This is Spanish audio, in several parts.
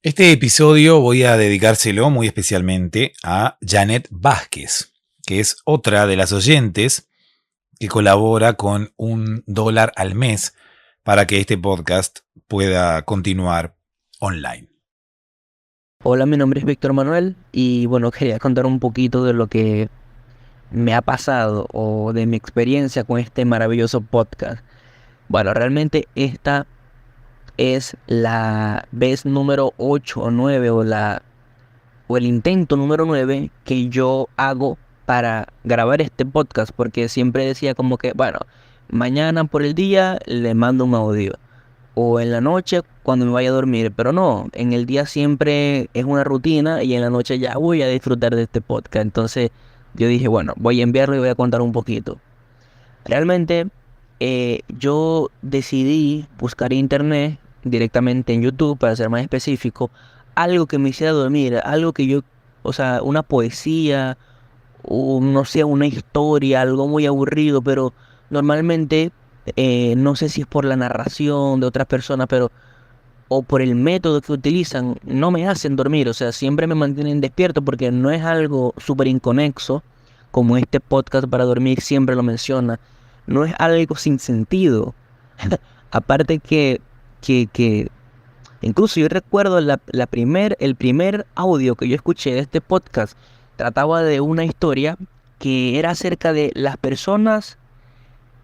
Este episodio voy a dedicárselo muy especialmente a Janet Vázquez, que es otra de las oyentes que colabora con $1 al mes para que este podcast pueda continuar online. Hola, mi nombre es Víctor Manuel y bueno, quería contar un poquito de lo que me ha pasado o de mi experiencia con este maravilloso podcast. Bueno, realmente esta es la vez número 8 o 9 o el intento número 9 que yo hago para grabar este podcast, porque siempre decía como que, bueno, mañana por el día le mando un audio o en la noche cuando me vaya a dormir, pero no, en el día siempre es una rutina y en la noche ya voy a disfrutar de este podcast. Entonces yo dije, bueno, voy a enviarlo y voy a contar un poquito. Realmente yo decidí buscar internet directamente en YouTube, para ser más específico, algo que me hiciera dormir, algo que yo, o sea, una poesía, o no sé, una historia, algo muy aburrido, pero normalmente, no sé si es por la narración de otras personas, pero o por el método que utilizan, no me hacen dormir, o sea, siempre me mantienen despierto porque no es algo súper inconexo, como este podcast para dormir siempre lo menciona, no es algo sin sentido. Aparte que incluso yo recuerdo el primer audio que yo escuché de este podcast, trataba de una historia que era acerca de las personas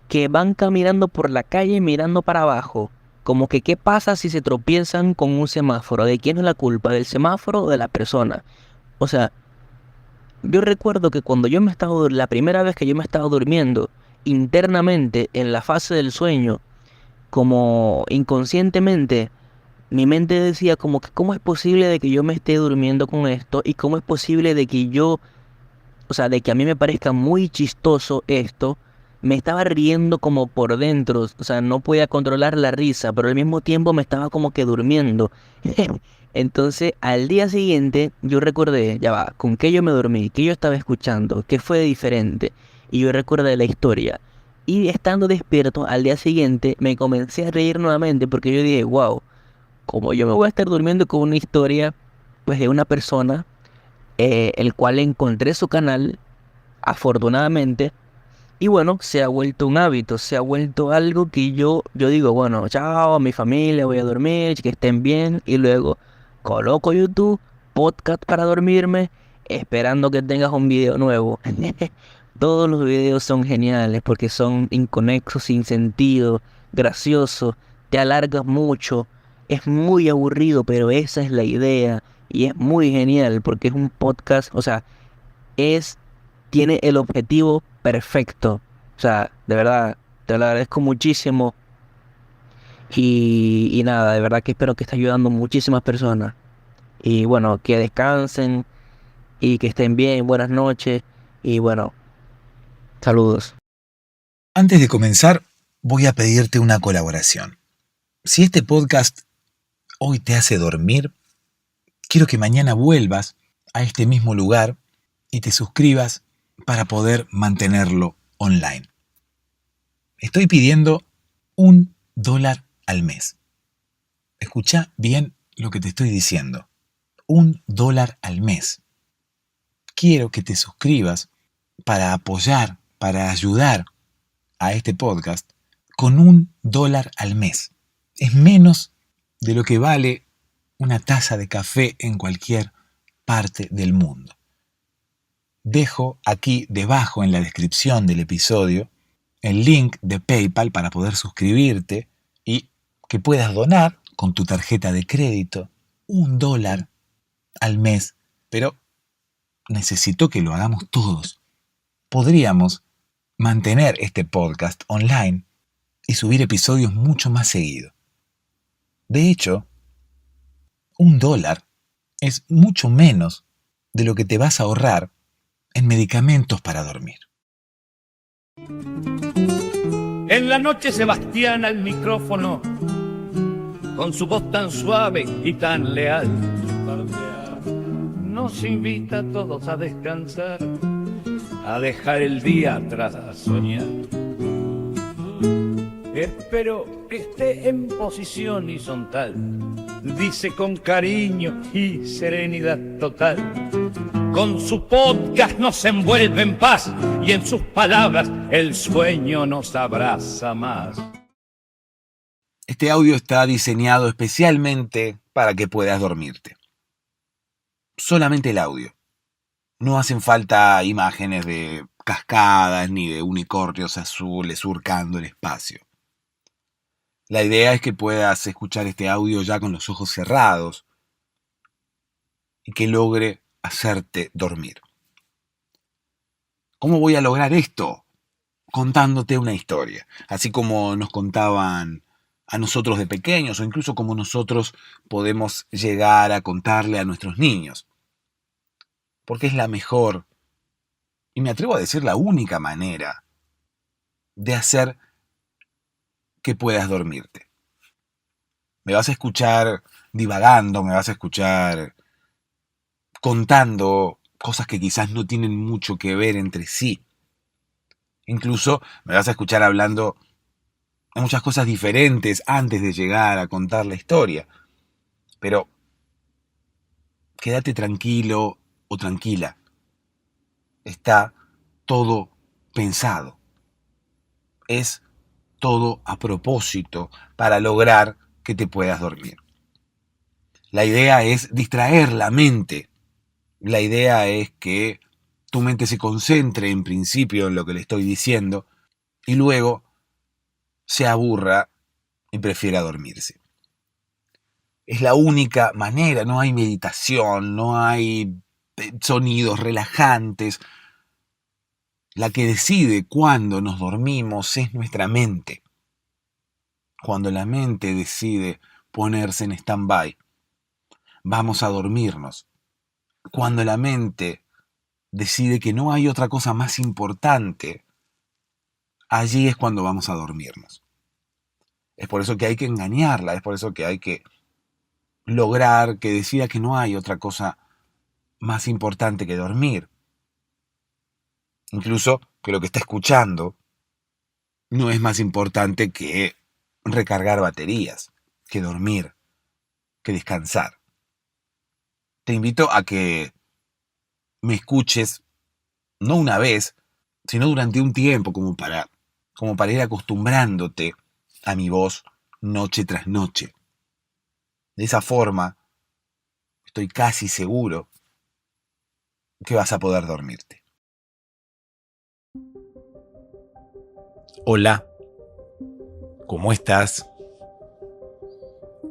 que van caminando por la calle mirando para abajo. Como que qué pasa si se tropiezan con un semáforo, de quién es la culpa, del semáforo o de la persona. O sea, yo recuerdo que cuando yo me estaba, la primera vez que yo me estaba durmiendo, internamente en la fase del sueño, como inconscientemente, mi mente decía como que cómo es posible de que yo me esté durmiendo con esto y cómo es posible de que yo, o sea, de que a mí me parezca muy chistoso esto. Me estaba riendo como por dentro, o sea, no podía controlar la risa, pero al mismo tiempo me estaba como que durmiendo. Entonces, al día siguiente, yo recordé, ya va, con qué yo me dormí, qué yo estaba escuchando, qué fue diferente. Y yo recordé la historia. Y estando despierto, al día siguiente, me comencé a reír nuevamente porque yo dije, wow, como yo me voy a estar durmiendo con una historia, pues de una persona, el cual encontré su canal, afortunadamente, y bueno, se ha vuelto un hábito, se ha vuelto algo que yo digo, bueno, chao a mi familia, voy a dormir, que estén bien, y luego coloco YouTube, podcast para dormirme, esperando que tengas un video nuevo. Todos los videos son geniales porque son inconexos, sin sentido, graciosos, te alargas mucho, es muy aburrido, pero esa es la idea, y es muy genial porque es un podcast, o sea, es, tiene el objetivo perfecto. O sea, de verdad, te lo agradezco muchísimo. Y nada, de verdad que espero que esté ayudando a muchísimas personas. Y bueno, que descansen y que estén bien. Buenas noches. Y bueno, saludos. Antes de comenzar, voy a pedirte una colaboración. Si este podcast hoy te hace dormir, quiero que mañana vuelvas a este mismo lugar y te suscribas para poder mantenerlo online. Estoy pidiendo $1 al mes. Escucha bien lo que te estoy diciendo. $1 al mes. Quiero que te suscribas para apoyar, para ayudar a este podcast con $1 al mes. Es menos de lo que vale una taza de café en cualquier parte del mundo. Dejo aquí debajo en la descripción del episodio el link de PayPal para poder suscribirte y que puedas donar con tu tarjeta de crédito $1 al mes, pero necesito que lo hagamos todos. Podríamos mantener este podcast online y subir episodios mucho más seguido. De hecho, $1 es mucho menos de lo que te vas a ahorrar en medicamentos para dormir. En la noche Sebastián al micrófono, con su voz tan suave y tan leal, nos invita a todos a descansar, a dejar el día atrás, a soñar. Espero que esté en posición horizontal, dice con cariño y serenidad total. Con su podcast nos envuelve en paz y en sus palabras el sueño nos abraza más. Este audio está diseñado especialmente para que puedas dormirte. Solamente el audio. No hacen falta imágenes de cascadas ni de unicornios azules surcando el espacio. La idea es que puedas escuchar este audio ya con los ojos cerrados y que logre hacerte dormir. ¿Cómo voy a lograr esto? Contándote una historia, así como nos contaban a nosotros de pequeños o incluso como nosotros podemos llegar a contarle a nuestros niños. Porque es la mejor, y me atrevo a decir la única manera de hacer que puedas dormirte. Me vas a escuchar divagando, me vas a escuchar contando cosas que quizás no tienen mucho que ver entre sí. Incluso me vas a escuchar hablando de muchas cosas diferentes antes de llegar a contar la historia. Pero quédate tranquilo o tranquila. Está todo pensado. Es todo a propósito para lograr que te puedas dormir. La idea es distraer la mente. La idea es que tu mente se concentre en principio en lo que le estoy diciendo y luego se aburra y prefiera dormirse. Es la única manera, no hay meditación, no hay sonidos relajantes. La que decide cuándo nos dormimos es nuestra mente. Cuando la mente decide ponerse en stand-by, vamos a dormirnos. Cuando la mente decide que no hay otra cosa más importante, allí es cuando vamos a dormirnos. Es por eso que hay que engañarla, es por eso que hay que lograr que decida que no hay otra cosa más importante que dormir. Incluso que lo que está escuchando no es más importante que recargar baterías, que dormir, que descansar. Te invito a que me escuches no una vez, sino durante un tiempo, como para ir acostumbrándote a mi voz noche tras noche. De esa forma, estoy casi seguro que vas a poder dormirte. Hola, ¿cómo estás?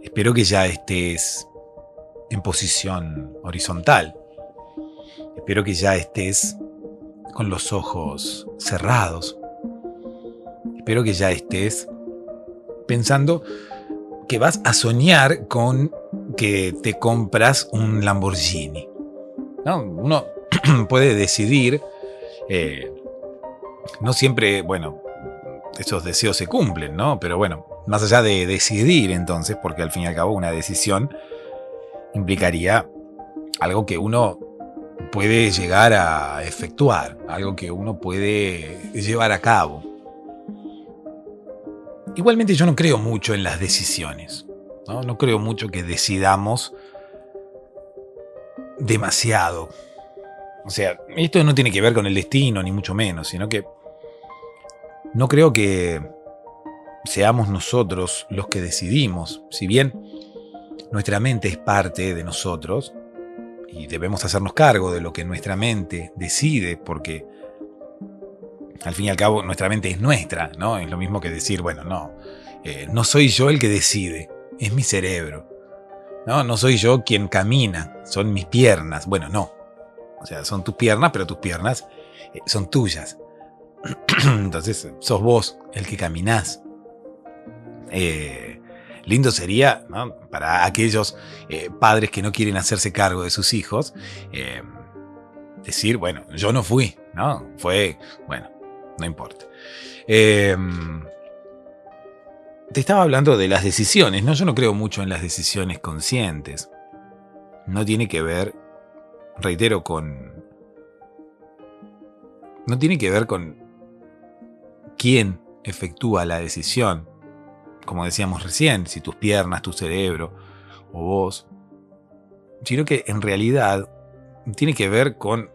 Espero que ya estés en posición horizontal. Espero que ya estés con los ojos cerrados. Espero que ya estés pensando que vas a soñar con que te compras un Lamborghini, ¿no? Uno puede decidir, no siempre, bueno, esos deseos se cumplen, ¿no? Pero bueno, más allá de decidir entonces, porque al fin y al cabo una decisión implicaría algo que uno puede llegar a efectuar, algo que uno puede llevar a cabo. Igualmente yo no creo mucho en las decisiones, ¿no? No creo mucho que decidamos demasiado. O sea, esto no tiene que ver con el destino, ni mucho menos, sino que no creo que seamos nosotros los que decidimos. Si bien nuestra mente es parte de nosotros y debemos hacernos cargo de lo que nuestra mente decide, porque al fin y al cabo nuestra mente es nuestra, ¿no? Es lo mismo que decir, bueno, no soy yo el que decide, es mi cerebro. No soy yo quien camina, son mis piernas. Bueno, no. O sea, son tus piernas, pero tus piernas son tuyas. Entonces, sos vos el que caminás. Lindo sería, ¿no?, para aquellos padres que no quieren hacerse cargo de sus hijos, decir, bueno, yo no fui, ¿no? Fue, bueno, no importa. Te estaba hablando de las decisiones, ¿no? Yo no creo mucho en las decisiones conscientes. No tiene que ver, reitero, no tiene que ver con quién efectúa la decisión. Como decíamos recién, si tus piernas, tu cerebro o vos, sino que en realidad tiene que ver con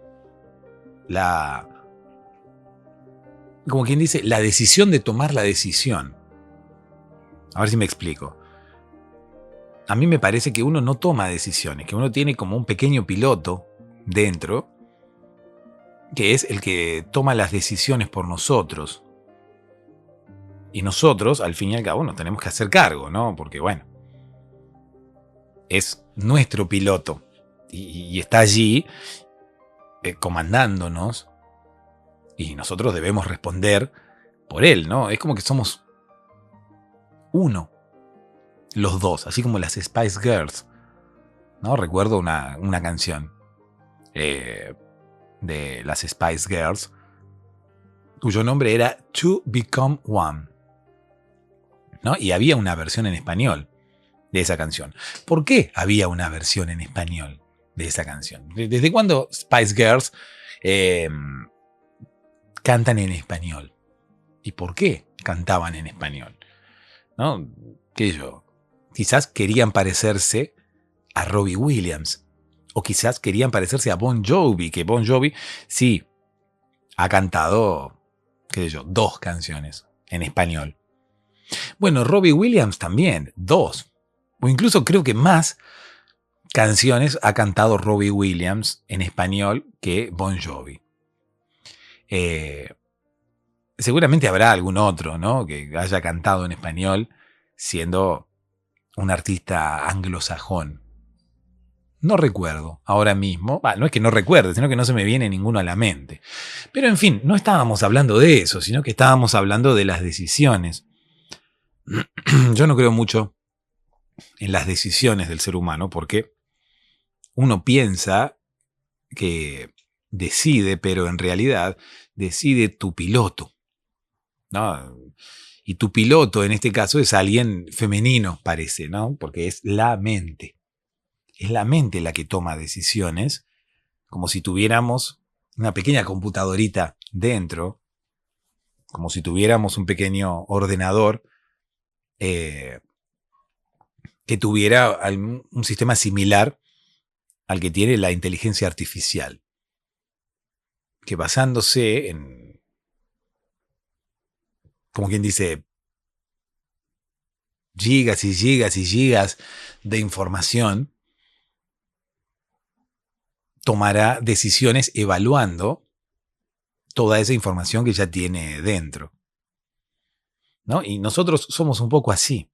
como quien dice, la decisión de tomar la decisión. A ver si me explico. A mí me parece que uno no toma decisiones, que uno tiene como un pequeño piloto dentro, que es el que toma las decisiones por nosotros. Y nosotros, al fin y al cabo, nos tenemos que hacer cargo, ¿no? Porque, bueno, es nuestro piloto y está allí comandándonos y nosotros debemos responder por él, ¿no? Es como que somos uno, los dos, así como las Spice Girls, ¿no? Recuerdo una canción de las Spice Girls cuyo nombre era To Become One, ¿no? Y había una versión en español de esa canción. ¿Por qué había una versión en español de esa canción? ¿Desde cuándo Spice Girls cantan en español? ¿Y por qué cantaban en español? ¿No? ¿Qué sé yo? Quizás querían parecerse a Robbie Williams. O quizás querían parecerse a Bon Jovi, que Bon Jovi sí ha cantado, qué sé yo, 2 canciones en español. Bueno, Robbie Williams también, 2. O incluso creo que más canciones ha cantado Robbie Williams en español que Bon Jovi. Seguramente habrá algún otro, ¿no?, que haya cantado en español siendo un artista anglosajón. No recuerdo ahora mismo. No es que no recuerde, sino que no se me viene ninguno a la mente. Pero en fin, no estábamos hablando de eso, sino que estábamos hablando de las decisiones. Yo no creo mucho en las decisiones del ser humano porque uno piensa que decide, pero en realidad decide tu piloto, ¿no? Y tu piloto en este caso es alguien femenino, parece, ¿no? Porque es la mente. Es la mente la que toma decisiones, como si tuviéramos una pequeña computadorita dentro, como si tuviéramos un pequeño ordenador que tuviera un sistema similar al que tiene la inteligencia artificial, que basándose en, como quien dice, gigas y gigas y gigas de información, tomará decisiones evaluando toda esa información que ya tiene dentro, ¿no? Y nosotros somos un poco así.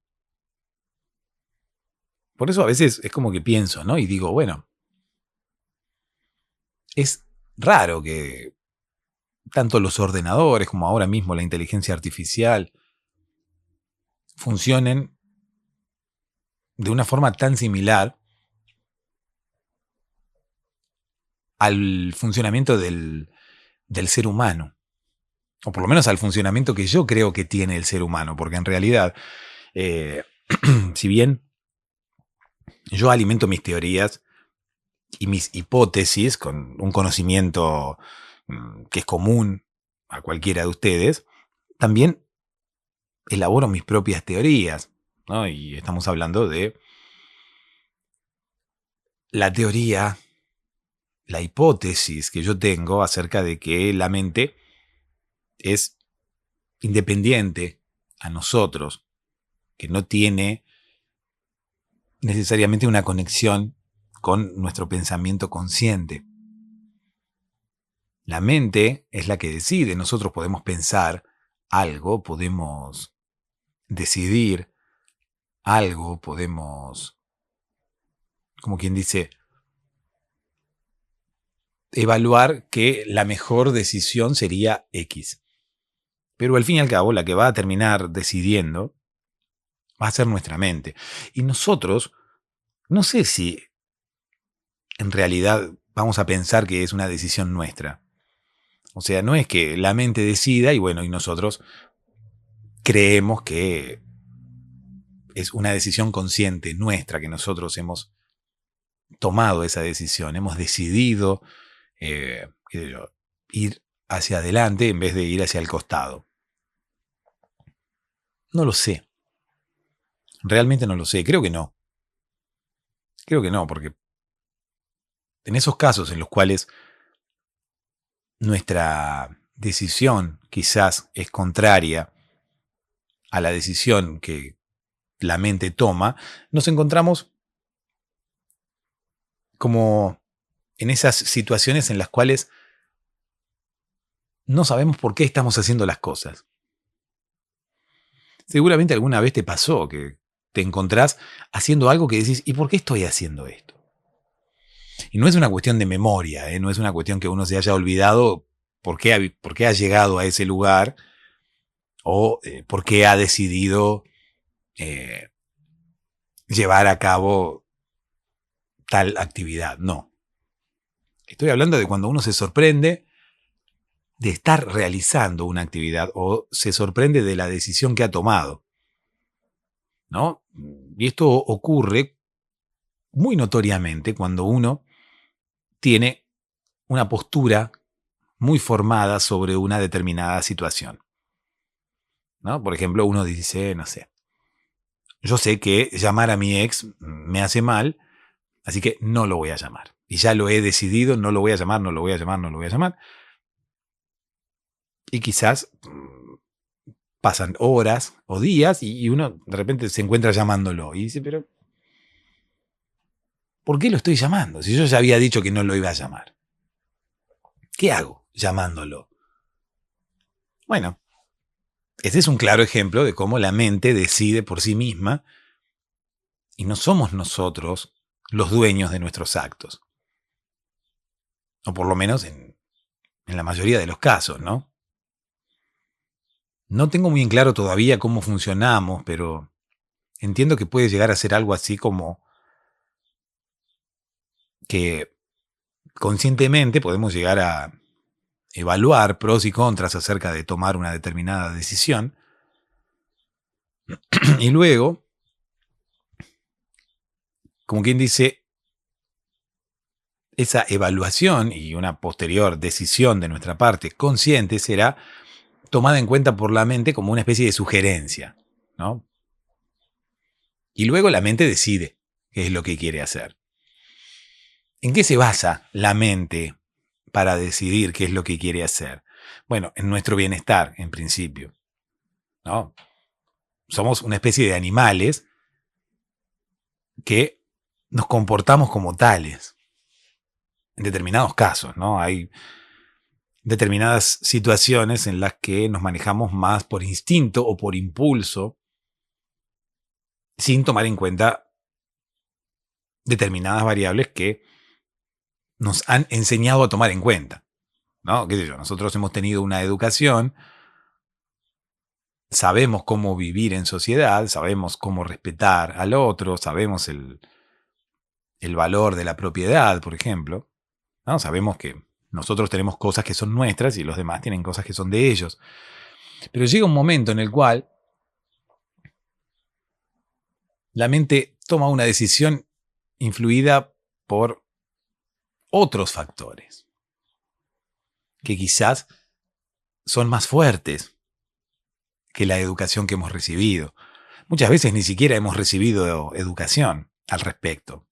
Por eso a veces es como que pienso, ¿no? Y digo, bueno, es raro que tanto los ordenadores como ahora mismo la inteligencia artificial funcionen de una forma tan similar al funcionamiento del ser humano, o por lo menos al funcionamiento que yo creo que tiene el ser humano, porque en realidad, si bien yo alimento mis teorías y mis hipótesis con un conocimiento que es común a cualquiera de ustedes, también elaboro mis propias teorías, ¿no? Y estamos hablando de la teoría, la hipótesis que yo tengo acerca de que la mente es independiente a nosotros, que no tiene necesariamente una conexión con nuestro pensamiento consciente. La mente es la que decide. Nosotros podemos pensar algo, podemos decidir algo, podemos, como quien dice, evaluar que la mejor decisión sería X. Pero al fin y al cabo, la que va a terminar decidiendo va a ser nuestra mente. Y nosotros, no sé si en realidad vamos a pensar que es una decisión nuestra. O sea, no es que la mente decida y bueno, y nosotros creemos que es una decisión consciente nuestra, que nosotros hemos tomado esa decisión, hemos decidido ir hacia adelante en vez de ir hacia el costado. No lo sé. Realmente no lo sé. Creo que no. Creo que no, porque en esos casos en los cuales nuestra decisión quizás es contraria a la decisión que la mente toma, nos encontramos como en esas situaciones en las cuales no sabemos por qué estamos haciendo las cosas. Seguramente alguna vez te pasó que te encontrás haciendo algo que decís, ¿y por qué estoy haciendo esto? Y no es una cuestión de memoria, no es una cuestión que uno se haya olvidado por qué ha llegado a ese lugar o por qué ha decidido llevar a cabo tal actividad. No. Estoy hablando de cuando uno se sorprende de estar realizando una actividad o se sorprende de la decisión que ha tomado, ¿no? Y esto ocurre muy notoriamente cuando uno tiene una postura muy formada sobre una determinada situación, ¿no? Por ejemplo, uno dice, no sé, yo sé que llamar a mi ex me hace mal, así que no lo voy a llamar. Y ya lo he decidido, no lo voy a llamar, no lo voy a llamar, no lo voy a llamar. Y quizás pasan horas o días y uno de repente se encuentra llamándolo. Y dice, pero ¿por qué lo estoy llamando? Si yo ya había dicho que no lo iba a llamar. ¿Qué hago llamándolo? Bueno, este es un claro ejemplo de cómo la mente decide por sí misma y no somos nosotros los dueños de nuestros actos. O por lo menos en la mayoría de los casos, ¿no? No tengo muy en claro todavía cómo funcionamos, pero entiendo que puede llegar a ser algo así como que conscientemente podemos llegar a evaluar pros y contras acerca de tomar una determinada decisión y luego, como quien dice, esa evaluación y una posterior decisión de nuestra parte consciente será tomada en cuenta por la mente como una especie de sugerencia, ¿no? Y luego la mente decide qué es lo que quiere hacer. ¿En qué se basa la mente para decidir qué es lo que quiere hacer? Bueno, en nuestro bienestar, en principio, ¿no? Somos una especie de animales que nos comportamos como tales. En determinados casos, ¿no? Hay determinadas situaciones en las que nos manejamos más por instinto o por impulso, sin tomar en cuenta determinadas variables que nos han enseñado a tomar en cuenta, ¿no? ¿Qué sé yo? Nosotros hemos tenido una educación, sabemos cómo vivir en sociedad, sabemos cómo respetar al otro, sabemos el valor de la propiedad, por ejemplo, ¿no? Sabemos que nosotros tenemos cosas que son nuestras y los demás tienen cosas que son de ellos. Pero llega un momento en el cual la mente toma una decisión influida por otros factores que quizás son más fuertes que la educación que hemos recibido. Muchas veces ni siquiera hemos recibido educación al respecto.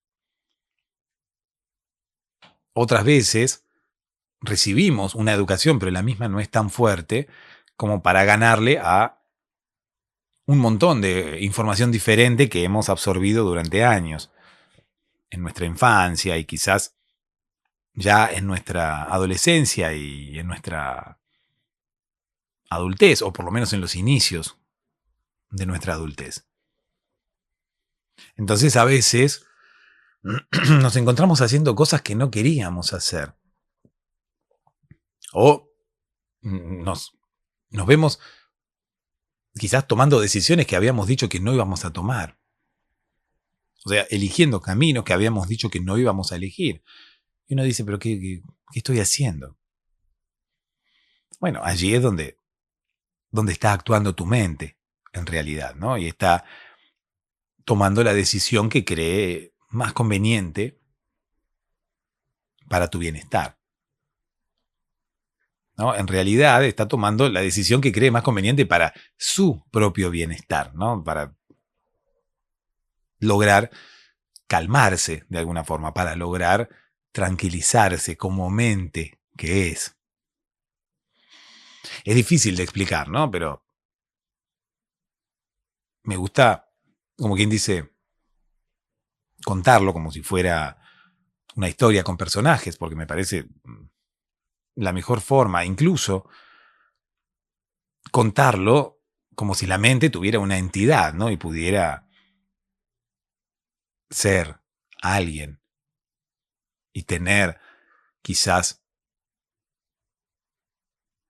Otras veces recibimos una educación, pero la misma no es tan fuerte como para ganarle a un montón de información diferente que hemos absorbido durante años, en nuestra infancia y quizás ya en nuestra adolescencia y en nuestra adultez, o por lo menos en los inicios de nuestra adultez. Entonces a veces nos encontramos haciendo cosas que no queríamos hacer. O nos vemos quizás tomando decisiones que habíamos dicho que no íbamos a tomar. O sea, eligiendo caminos que habíamos dicho que no íbamos a elegir. Y uno dice, ¿pero qué estoy haciendo? Bueno, allí es donde está actuando tu mente, en realidad, ¿no? Y está tomando la decisión que cree más conveniente para tu bienestar, ¿no? En realidad está tomando la decisión que cree más conveniente para su propio bienestar, ¿no? Para lograr calmarse de alguna forma, para lograr tranquilizarse como mente que es. Es difícil de explicar, ¿no? Pero me gusta, como quien dice, contarlo como si fuera una historia con personajes, porque me parece la mejor forma, incluso contarlo como si la mente tuviera una entidad, ¿no? Y pudiera ser alguien y tener quizás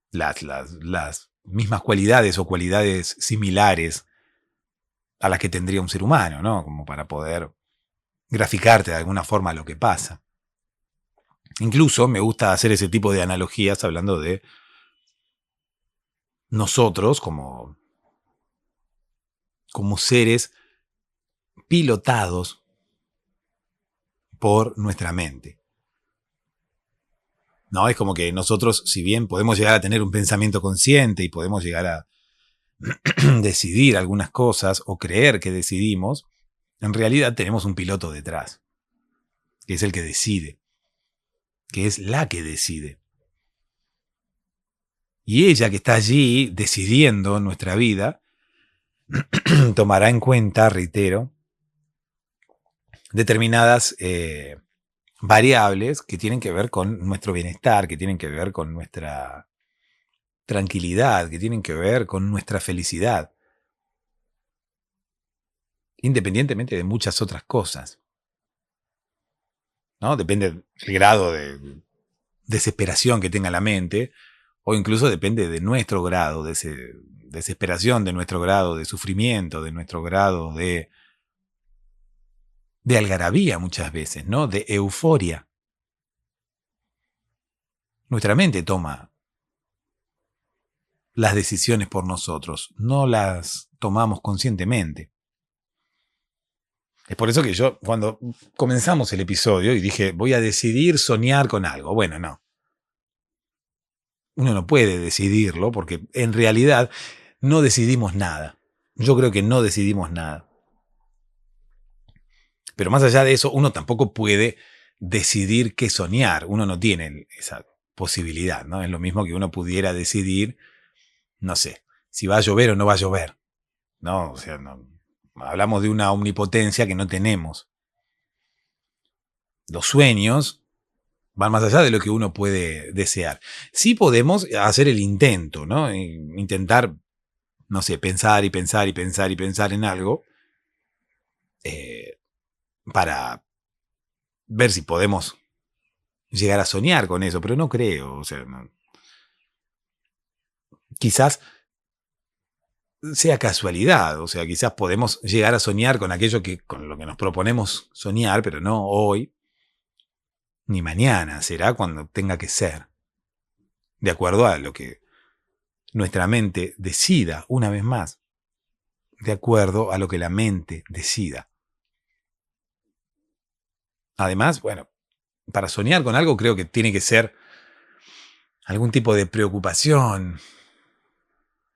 las mismas cualidades o cualidades similares a las que tendría un ser humano, ¿no? Como para poder graficarte de alguna forma lo que pasa. Incluso me gusta hacer ese tipo de analogías hablando de nosotros como seres pilotados por nuestra mente. No, es como que nosotros, si bien podemos llegar a tener un pensamiento consciente y podemos llegar a decidir algunas cosas o creer que decidimos, en realidad tenemos un piloto detrás, que es el que decide, que es la que decide. Y ella que está allí decidiendo nuestra vida, tomará en cuenta, reitero, determinadas variables que tienen que ver con nuestro bienestar, que tienen que ver con nuestra tranquilidad, que tienen que ver con nuestra felicidad, independientemente de muchas otras cosas, ¿no? Depende del grado de desesperación que tenga la mente, o incluso depende de nuestro grado de desesperación, de nuestro grado de sufrimiento, de nuestro grado de algarabía muchas veces, ¿no? De euforia. Nuestra mente toma las decisiones por nosotros, no las tomamos conscientemente. Es por eso que yo, cuando comenzamos el episodio y dije, voy a decidir soñar con algo, bueno, no. Uno no puede decidirlo porque en realidad no decidimos nada. Yo creo que no decidimos nada. Pero más allá de eso, uno tampoco puede decidir qué soñar. Uno no tiene esa posibilidad, ¿no? Es lo mismo que uno pudiera decidir, no sé, si va a llover o no va a llover, ¿no? O sea, no, hablamos de una omnipotencia que no tenemos. Los sueños van más allá de lo que uno puede desear. Sí podemos hacer el intento, ¿no? Intentar, no sé, pensar y pensar y pensar y pensar en algo para ver si podemos llegar a soñar con eso, pero no creo, o sea, no. Quizás sea casualidad, o sea, quizás podemos llegar a soñar con aquello con lo que nos proponemos soñar, pero no hoy ni mañana, será cuando tenga que ser, de acuerdo a lo que nuestra mente decida, una vez más, de acuerdo a lo que la mente decida. Además, bueno, para soñar con algo creo que tiene que ser algún tipo de preocupación,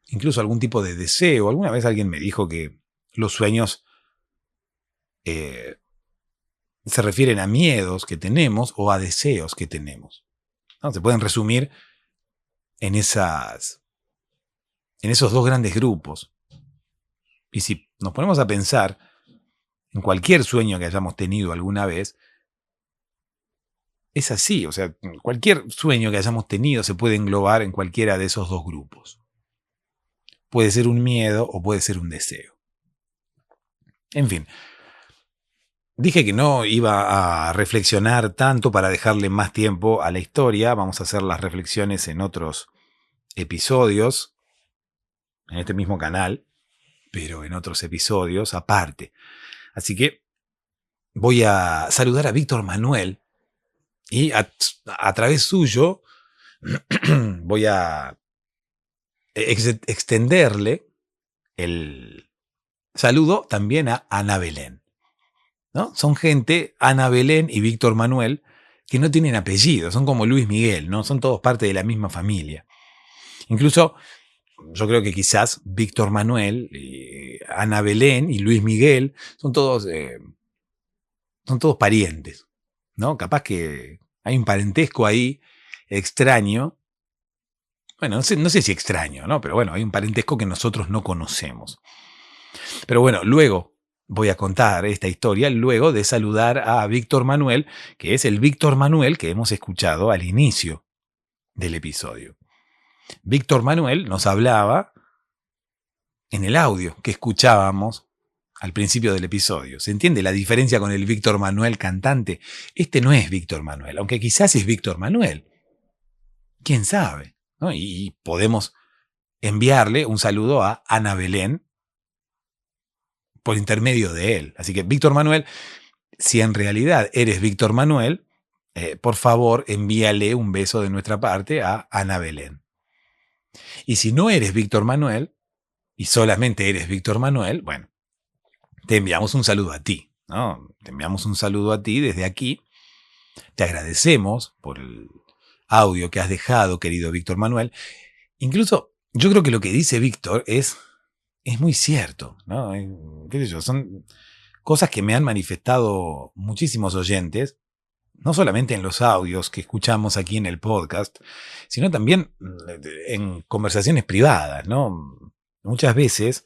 incluso algún tipo de deseo. Alguna vez alguien me dijo que los sueños se refieren a miedos que tenemos o a deseos que tenemos, ¿no? Se pueden resumir en esos dos grandes grupos. Y si nos ponemos a pensar en cualquier sueño que hayamos tenido alguna vez, es así, o sea, cualquier sueño que hayamos tenido se puede englobar en cualquiera de esos dos grupos. Puede ser un miedo o puede ser un deseo. En fin, dije que no iba a reflexionar tanto para dejarle más tiempo a la historia. Vamos a hacer las reflexiones en otros episodios, en este mismo canal, pero en otros episodios aparte. Así que voy a saludar a Víctor Manuel y a través suyo voy a extenderle el saludo también a Ana Belén, ¿no? Son gente, Ana Belén y Víctor Manuel, que no tienen apellido, son como Luis Miguel, ¿no? Son todos parte de la misma familia. Incluso yo creo que quizás Víctor Manuel, Ana Belén y Luis Miguel son todos son todos parientes, ¿no? Capaz que hay un parentesco ahí extraño. Bueno, no sé si extraño, ¿no? Pero bueno, hay un parentesco que nosotros no conocemos. Pero bueno, luego voy a contar esta historia, luego de saludar a Víctor Manuel, que es el Víctor Manuel que hemos escuchado al inicio del episodio. Víctor Manuel nos hablaba en el audio que escuchábamos al principio del episodio. ¿Se entiende la diferencia con el Víctor Manuel cantante? Este no es Víctor Manuel, aunque quizás es Víctor Manuel. ¿Quién sabe? ¿No? Y podemos enviarle un saludo a Ana Belén por intermedio de él. Así que, Víctor Manuel, si en realidad eres Víctor Manuel, por favor envíale un beso de nuestra parte a Ana Belén. Y si no eres Víctor Manuel, y solamente eres Víctor Manuel, bueno, te enviamos un saludo a ti, ¿no? Te enviamos un saludo a ti desde aquí. Te agradecemos por el audio que has dejado, querido Víctor Manuel. Incluso, yo creo que lo que dice Víctor es muy cierto, ¿no? ¿Qué sé yo? Son cosas que me han manifestado muchísimos oyentes, no solamente en los audios que escuchamos aquí en el podcast, sino también en conversaciones privadas, ¿no? Muchas veces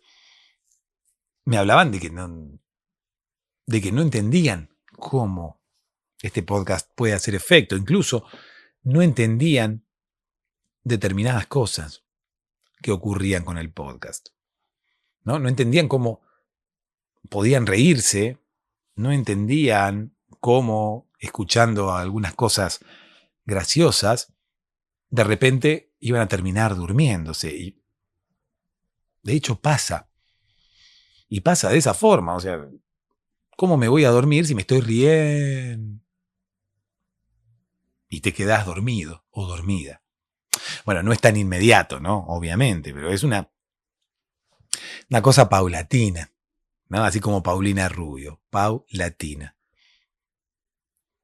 me hablaban de que no entendían cómo este podcast puede hacer efecto. Incluso no entendían determinadas cosas que ocurrían con el podcast. No entendían cómo podían reírse, no entendían cómo, escuchando algunas cosas graciosas, de repente iban a terminar durmiéndose. Y de hecho pasa. Y pasa de esa forma. O sea, ¿cómo me voy a dormir si me estoy riendo? Y te quedás dormido o dormida. Bueno, no es tan inmediato, ¿no? Obviamente, pero es una cosa paulatina, ¿no? Así como Paulina Rubio, paulatina.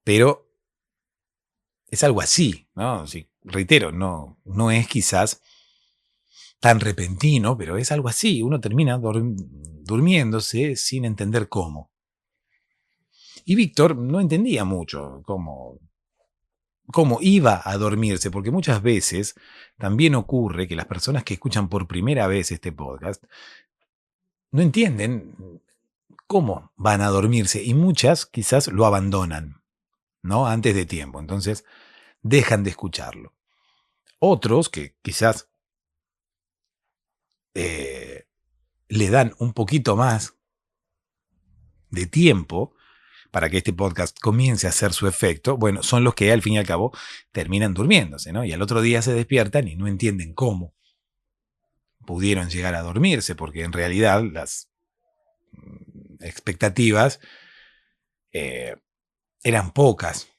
Pero es algo así, ¿no? Sí, reitero, no es quizás tan repentino, pero es algo así. Uno termina durmiéndose sin entender cómo. Y Víctor no entendía mucho cómo iba a dormirse, porque muchas veces también ocurre que las personas que escuchan por primera vez este podcast no entienden cómo van a dormirse y muchas quizás lo abandonan, ¿no? Antes de tiempo, entonces dejan de escucharlo. Otros que quizás le dan un poquito más de tiempo para que este podcast comience a hacer su efecto, bueno, son los que al fin y al cabo terminan durmiéndose, ¿no? Y al otro día se despiertan y no entienden cómo pudieron llegar a dormirse, porque en realidad las expectativas eran pocas,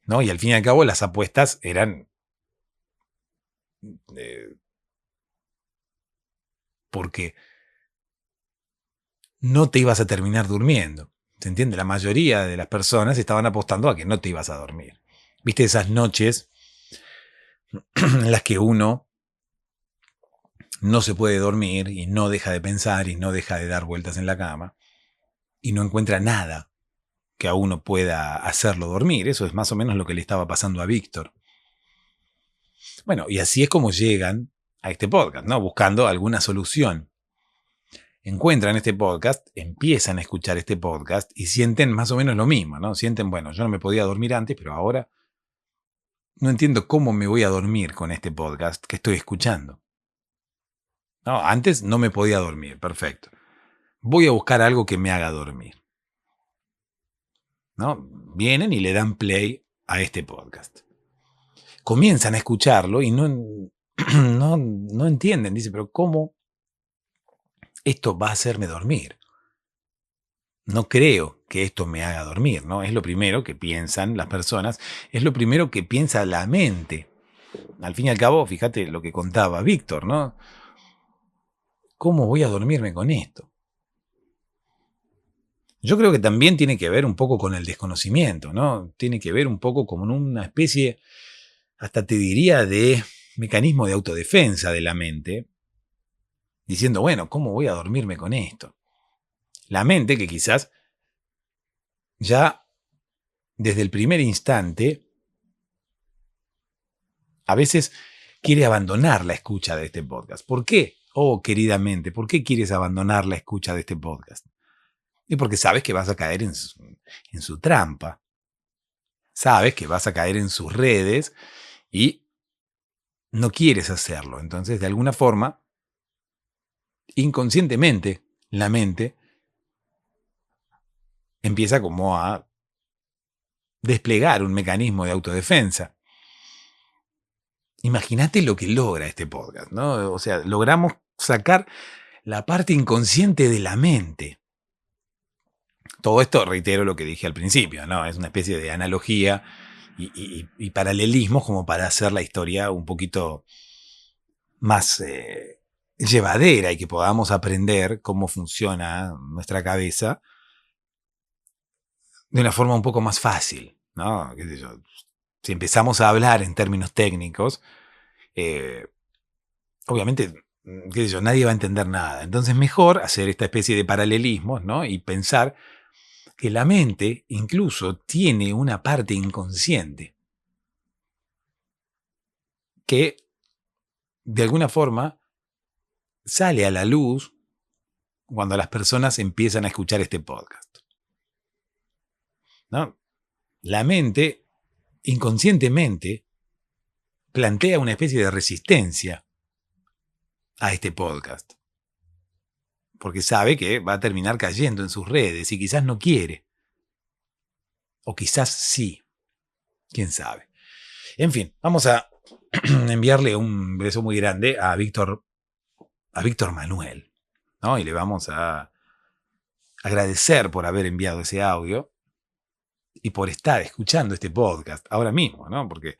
¿no? Y al fin y al cabo las apuestas eran porque no te ibas a terminar durmiendo. ¿Se entiende? La mayoría de las personas estaban apostando a que no te ibas a dormir. ¿Viste esas noches en las que uno no se puede dormir y no deja de pensar y no deja de dar vueltas en la cama y no encuentra nada que a uno pueda hacerlo dormir? Eso es más o menos lo que le estaba pasando a Víctor. Bueno, y así es como llegan a este podcast, ¿no? Buscando alguna solución. Encuentran este podcast, empiezan a escuchar este podcast y sienten más o menos lo mismo, ¿no? Sienten, bueno, yo no me podía dormir antes, pero ahora no entiendo cómo me voy a dormir con este podcast que estoy escuchando. No, antes no me podía dormir, perfecto. Voy a buscar algo que me haga dormir, ¿no? Vienen y le dan play a este podcast. Comienzan a escucharlo y no entienden. Dicen, pero ¿cómo esto va a hacerme dormir? No creo que esto me haga dormir, ¿no? Es lo primero que piensan las personas, es lo primero que piensa la mente. Al fin y al cabo, fíjate lo que contaba Víctor, ¿no? ¿Cómo voy a dormirme con esto? Yo creo que también tiene que ver un poco con el desconocimiento, ¿no? Tiene que ver un poco con una especie, hasta te diría, de mecanismo de autodefensa de la mente, diciendo, bueno, ¿cómo voy a dormirme con esto? La mente que quizás ya desde el primer instante, a veces quiere abandonar la escucha de este podcast. ¿Por qué? Oh, queridamente, ¿por qué quieres abandonar la escucha de este podcast? Y porque sabes que vas a caer en su trampa. Sabes que vas a caer en sus redes y no quieres hacerlo. Entonces, de alguna forma, inconscientemente, la mente empieza como a desplegar un mecanismo de autodefensa. Imagínate lo que logra este podcast, ¿no? O sea, logramos sacar la parte inconsciente de la mente. Todo esto, reitero lo que dije al principio, ¿no? Es una especie de analogía y paralelismos como para hacer la historia un poquito más llevadera y que podamos aprender cómo funciona nuestra cabeza de una forma un poco más fácil, ¿no? ¿Qué sé yo? Si empezamos a hablar en términos técnicos, obviamente, qué sé yo, nadie va a entender nada. Entonces, mejor hacer esta especie de paralelismos, ¿no? Y pensar que la mente incluso tiene una parte inconsciente que, de alguna forma, sale a la luz cuando las personas empiezan a escuchar este podcast, ¿no? La mente, inconscientemente, plantea una especie de resistencia a este podcast, porque sabe que va a terminar cayendo en sus redes y quizás no quiere, o quizás sí, quién sabe. En fin, vamos a enviarle un beso muy grande a Víctor Manuel, ¿no? Y le vamos a agradecer por haber enviado ese audio y por estar escuchando este podcast ahora mismo, ¿no? Porque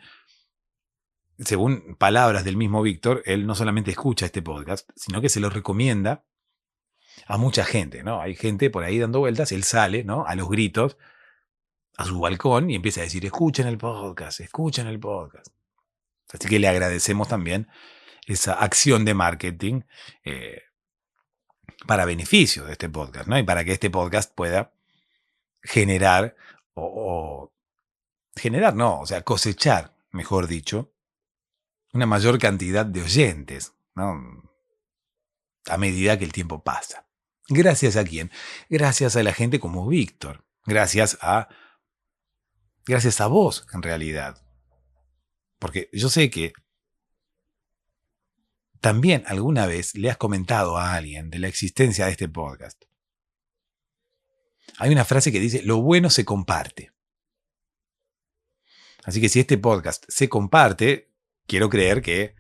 según palabras del mismo Víctor, él no solamente escucha este podcast, sino que se lo recomienda a mucha gente, ¿no? Hay gente por ahí dando vueltas, él sale, ¿no? A los gritos, a su balcón y empieza a decir, escuchen el podcast, escuchen el podcast. Así que le agradecemos también esa acción de marketing para beneficio de este podcast, ¿no? Y para que este podcast pueda generar o sea, cosechar, mejor dicho, una mayor cantidad de oyentes, ¿no? A medida que el tiempo pasa. ¿Gracias a quién? Gracias a la gente como Víctor. Gracias a vos, en realidad. Porque yo sé que también alguna vez le has comentado a alguien de la existencia de este podcast. Hay una frase que dice, lo bueno se comparte. Así que si este podcast se comparte, quiero creer que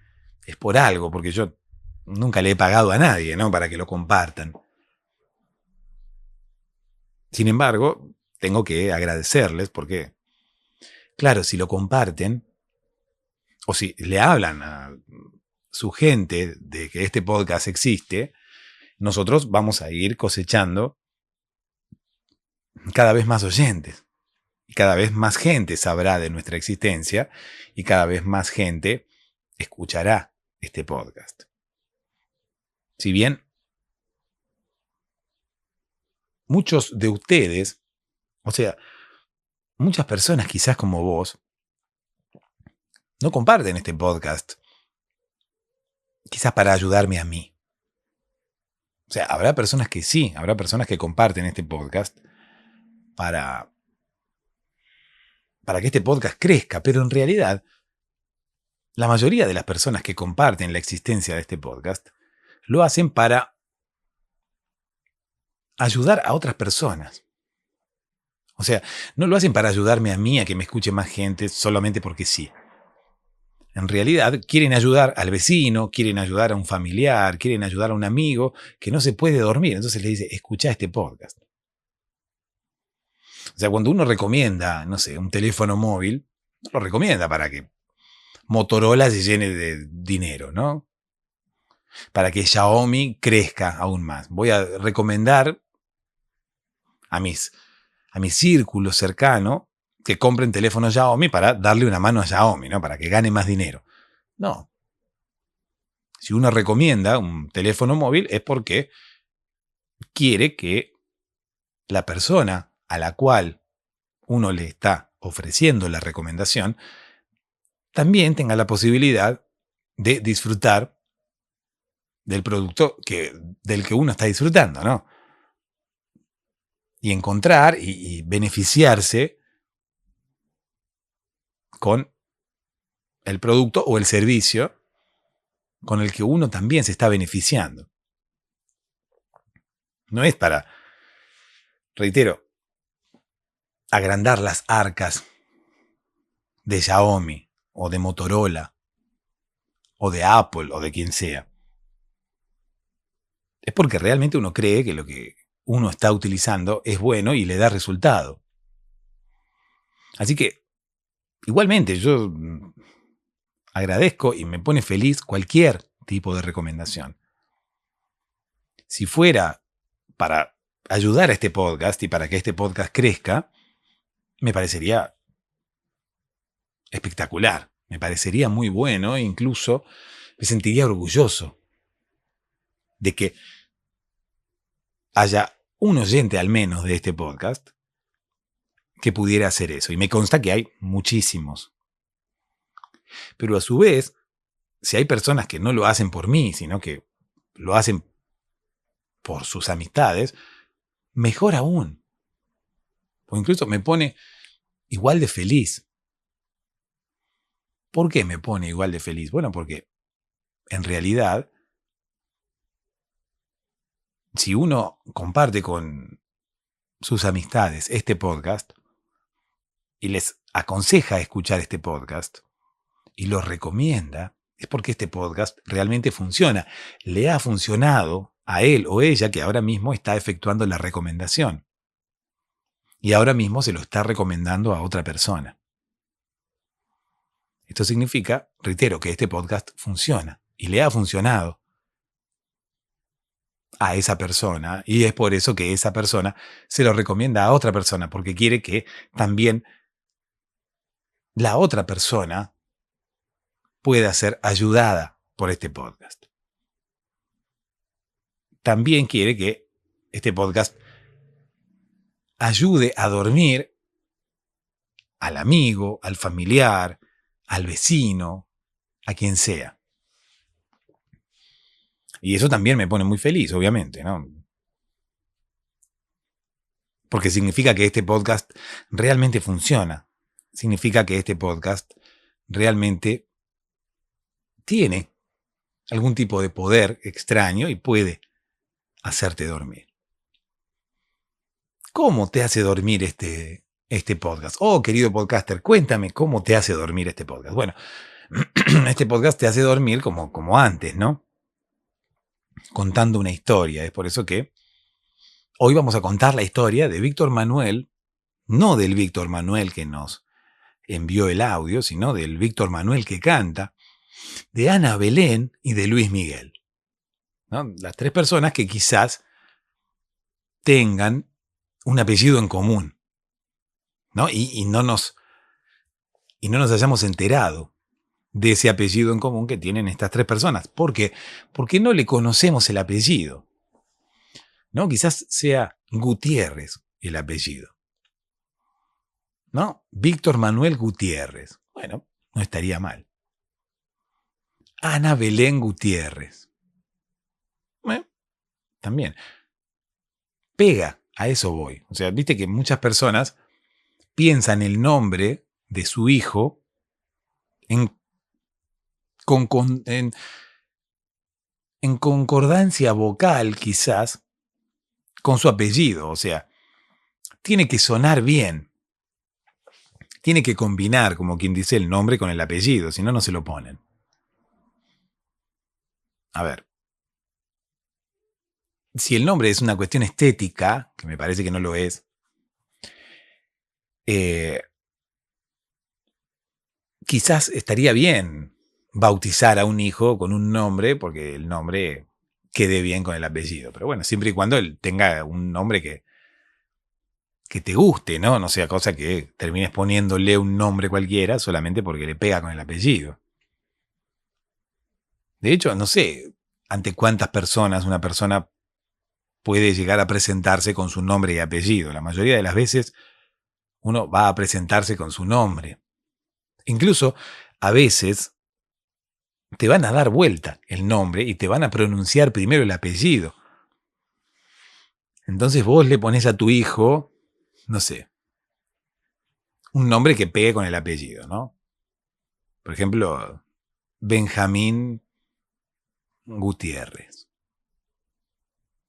es por algo, porque yo nunca le he pagado a nadie, ¿no? Para que lo compartan. Sin embargo, tengo que agradecerles porque, claro, si lo comparten, o si le hablan a su gente de que este podcast existe, nosotros vamos a ir cosechando cada vez más oyentes. Y cada vez más gente sabrá de nuestra existencia y cada vez más gente escuchará este podcast. Si bien muchos de ustedes, o sea, muchas personas quizás como vos, no comparten este podcast, quizás para ayudarme a mí. O sea, habrá personas que sí, habrá personas que comparten este podcast para que este podcast crezca, pero en realidad, la mayoría de las personas que comparten la existencia de este podcast lo hacen para ayudar a otras personas. O sea, no lo hacen para ayudarme a mí a que me escuche más gente solamente porque sí. En realidad quieren ayudar al vecino, quieren ayudar a un familiar, quieren ayudar a un amigo que no se puede dormir. Entonces le dice, escucha este podcast. O sea, cuando uno recomienda, no sé, un teléfono móvil, lo recomienda para que Motorola se llene de dinero, ¿no? Para que Xiaomi crezca aún más. Voy a recomendar a mi círculo cercano que compren teléfonos Xiaomi para darle una mano a Xiaomi, ¿no? Para que gane más dinero. No. Si uno recomienda un teléfono móvil es porque quiere que la persona a la cual uno le está ofreciendo la recomendación, también tenga la posibilidad de disfrutar del producto del que uno está disfrutando, ¿no? Y encontrar y beneficiarse con el producto o el servicio con el que uno también se está beneficiando. No es para, reitero, agrandar las arcas de Xiaomi o de Motorola o de Apple o de quien sea. Es porque realmente uno cree que lo que uno está utilizando es bueno y le da resultado. Así que, igualmente, yo agradezco y me pone feliz cualquier tipo de recomendación. Si fuera para ayudar a este podcast y para que este podcast crezca, me parecería espectacular, me parecería muy bueno e incluso me sentiría orgulloso de que haya un oyente al menos de este podcast que pudiera hacer eso. Y me consta que hay muchísimos. Pero a su vez, si hay personas que no lo hacen por mí, sino que lo hacen por sus amistades, mejor aún. O incluso me pone igual de feliz. ¿Por qué me pone igual de feliz? Bueno, porque en realidad, si uno comparte con sus amistades este podcast y les aconseja escuchar este podcast y los recomienda, es porque este podcast realmente funciona. Le ha funcionado a él o ella que ahora mismo está efectuando la recomendación. Y ahora mismo se lo está recomendando a otra persona. Esto significa, reitero, que este podcast funciona y le ha funcionado a esa persona, y es por eso que esa persona se lo recomienda a otra persona, porque quiere que también la otra persona pueda ser ayudada por este podcast. También quiere que este podcast ayude a dormir al amigo, al familiar, al vecino, a quien sea. Y eso también me pone muy feliz, obviamente, ¿no? Porque significa que este podcast realmente funciona. Significa que este podcast realmente tiene algún tipo de poder extraño y puede hacerte dormir. ¿Cómo te hace dormir este podcast? Oh, querido podcaster, cuéntame cómo te hace dormir este podcast. Bueno, este podcast te hace dormir como antes, ¿no? Contando una historia. Es por eso que hoy vamos a contar la historia de Víctor Manuel, no del Víctor Manuel que nos envió el audio, sino del Víctor Manuel que canta, de Ana Belén y de Luis Miguel, ¿no? Las tres personas que quizás tengan un apellido en común, ¿no? Y no nos hayamos enterado de ese apellido en común que tienen estas tres personas. ¿Por qué? Porque no le conocemos el apellido, ¿no? Quizás sea Gutiérrez el apellido, ¿no? Víctor Manuel Gutiérrez. Bueno, no estaría mal. Ana Belén Gutiérrez. Bueno, también. Pega, a eso voy. O sea, viste que muchas personas piensan el nombre de su hijo en concordancia vocal, quizás, con su apellido. O sea, tiene que sonar bien. Tiene que combinar, como quien dice, el nombre con el apellido, si no, no se lo ponen. A ver. Si el nombre es una cuestión estética, que me parece que no lo es, quizás estaría bien bautizar a un hijo con un nombre, porque el nombre quede bien con el apellido. Pero bueno, siempre y cuando él tenga un nombre que te guste, ¿no? No sea cosa que termines poniéndole un nombre cualquiera solamente porque le pega con el apellido. De hecho, no sé ante cuántas personas una persona puede llegar a presentarse con su nombre y apellido. La mayoría de las veces uno va a presentarse con su nombre. Incluso a veces te van a dar vuelta el nombre y te van a pronunciar primero el apellido. Entonces vos le pones a tu hijo, no sé, un nombre que pegue con el apellido, ¿no? Por ejemplo, Benjamín Gutiérrez,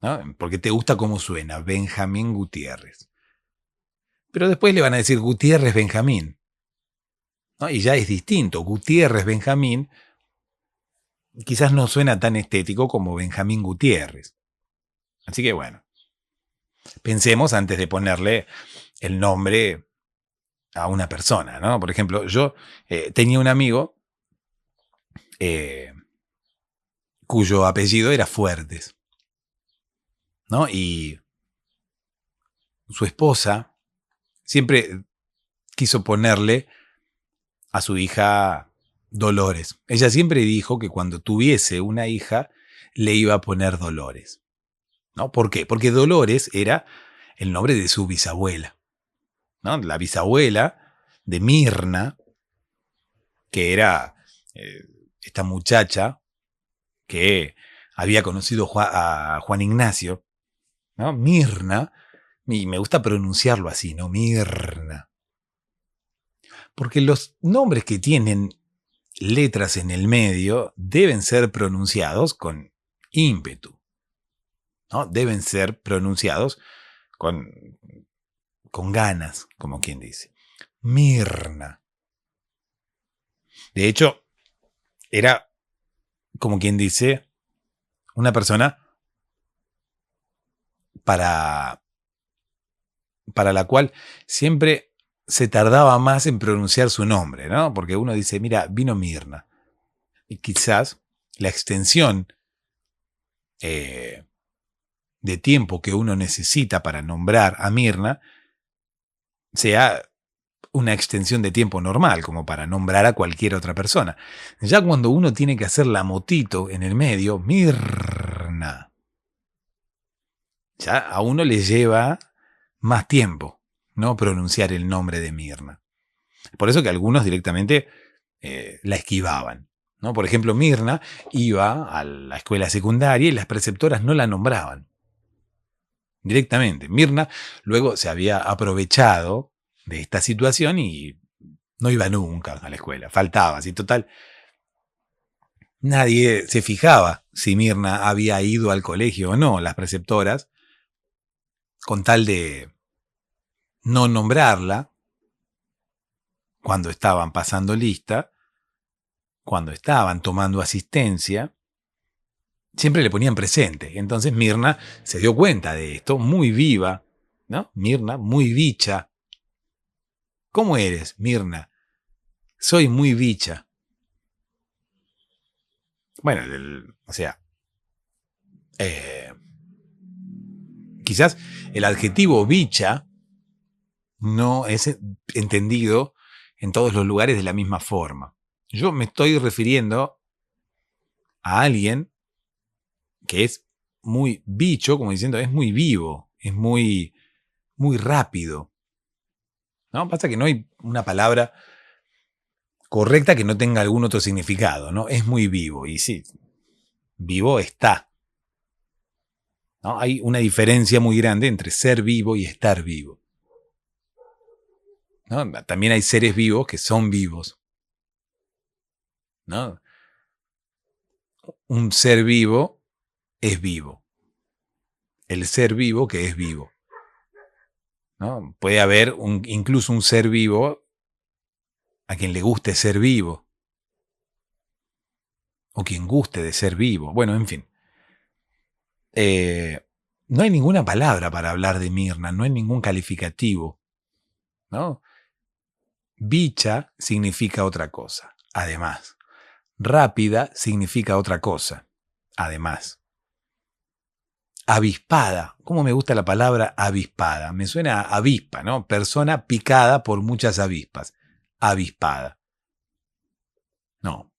¿no? Porque te gusta cómo suena, Benjamín Gutiérrez. Pero después le van a decir Gutiérrez Benjamín, ¿no? Y ya es distinto. Gutiérrez Benjamín quizás no suena tan estético como Benjamín Gutiérrez. Así que bueno, pensemos antes de ponerle el nombre a una persona, ¿no? Por ejemplo, yo tenía un amigo cuyo apellido era Fuertes, ¿no? Y su esposa siempre quiso ponerle a su hija Dolores. Ella siempre dijo que cuando tuviese una hija le iba a poner Dolores, ¿no? ¿Por qué? Porque Dolores era el nombre de su bisabuela, ¿no? La bisabuela de Mirna, que era esta muchacha que había conocido a Juan Ignacio, ¿no? Mirna, y me gusta pronunciarlo así, ¿no? Mirna. Porque los nombres que tienen letras en el medio deben ser pronunciados con ímpetu, ¿no? Deben ser pronunciados con ganas, como quien dice. Mirna. De hecho, era, como quien dice, una persona para la cual siempre se tardaba más en pronunciar su nombre, ¿no? Porque uno dice, mira, vino Mirna. Y quizás la extensión de tiempo que uno necesita para nombrar a Mirna sea una extensión de tiempo normal, como para nombrar a cualquier otra persona. Ya cuando uno tiene que hacer la motito en el medio, Mirna, ya a uno le lleva más tiempo, ¿no? Pronunciar el nombre de Mirna. Por eso que algunos directamente la esquivaban, ¿no? Por ejemplo, Mirna iba a la escuela secundaria y las preceptoras no la nombraban directamente. Mirna luego se había aprovechado de esta situación y no iba nunca a la escuela, faltaba, así total. Nadie se fijaba si Mirna había ido al colegio o no. Las preceptoras, con tal de no nombrarla cuando estaban pasando lista, cuando estaban tomando asistencia, siempre le ponían presente. Entonces Mirna se dio cuenta de esto, muy viva, ¿no? Mirna, muy bicha. ¿Cómo eres, Mirna? Soy muy bicha. Bueno, o sea, quizás el adjetivo bicha no es entendido en todos los lugares de la misma forma. Yo me estoy refiriendo a alguien que es muy bicho, como diciendo, es muy vivo, es muy, muy rápido, ¿no? Pasa que no hay una palabra correcta que no tenga algún otro significado, ¿no? Es muy vivo, y sí, vivo está, ¿no? Hay una diferencia muy grande entre ser vivo y estar vivo, ¿no? También hay seres vivos que son vivos, ¿no? Un ser vivo es vivo. El ser vivo que es vivo, ¿no? Puede haber incluso un ser vivo a quien le guste ser vivo, o quien guste de ser vivo. Bueno, en fin. No hay ninguna palabra para hablar de Mirna, no hay ningún calificativo, ¿no? Bicha significa otra cosa, además. Rápida significa otra cosa, además. Avispada. ¿Cómo me gusta la palabra avispada? Me suena a avispa, ¿no? Persona picada por muchas avispas. Avispada. No.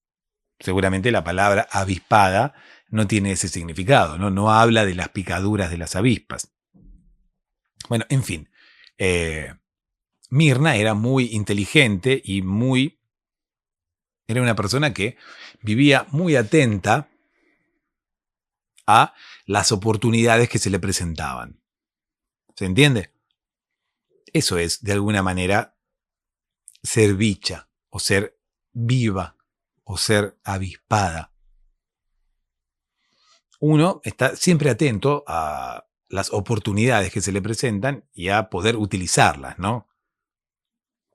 Seguramente la palabra avispada no tiene ese significado, ¿no? No habla de las picaduras de las avispas. Bueno, en fin. Mirna era muy inteligente y era una persona que vivía muy atenta a las oportunidades que se le presentaban. ¿Se entiende? Eso es, de alguna manera, ser bicha, o ser viva, o ser avispada. Uno está siempre atento a las oportunidades que se le presentan y a poder utilizarlas, ¿no?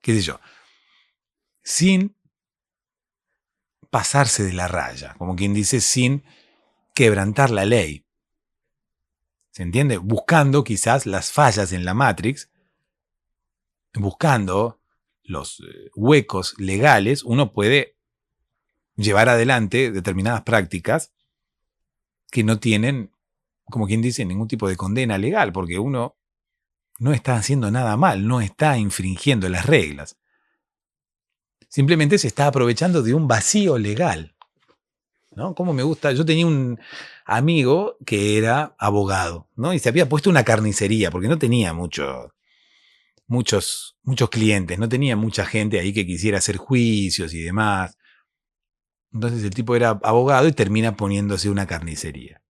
¿Qué sé yo? Sin pasarse de la raya, como quien dice, sin quebrantar la ley. ¿Se entiende? Buscando quizás las fallas en la Matrix, buscando los huecos legales, uno puede llevar adelante determinadas prácticas que no tienen, como quien dice, ningún tipo de condena legal, porque uno no está haciendo nada mal, no está infringiendo las reglas. Simplemente se está aprovechando de un vacío legal, ¿no? Como me gusta, yo tenía un amigo que era abogado, ¿no? Y se había puesto una carnicería, porque no tenía muchos clientes, no tenía mucha gente ahí que quisiera hacer juicios y demás. Entonces el tipo era abogado y termina poniéndose una carnicería.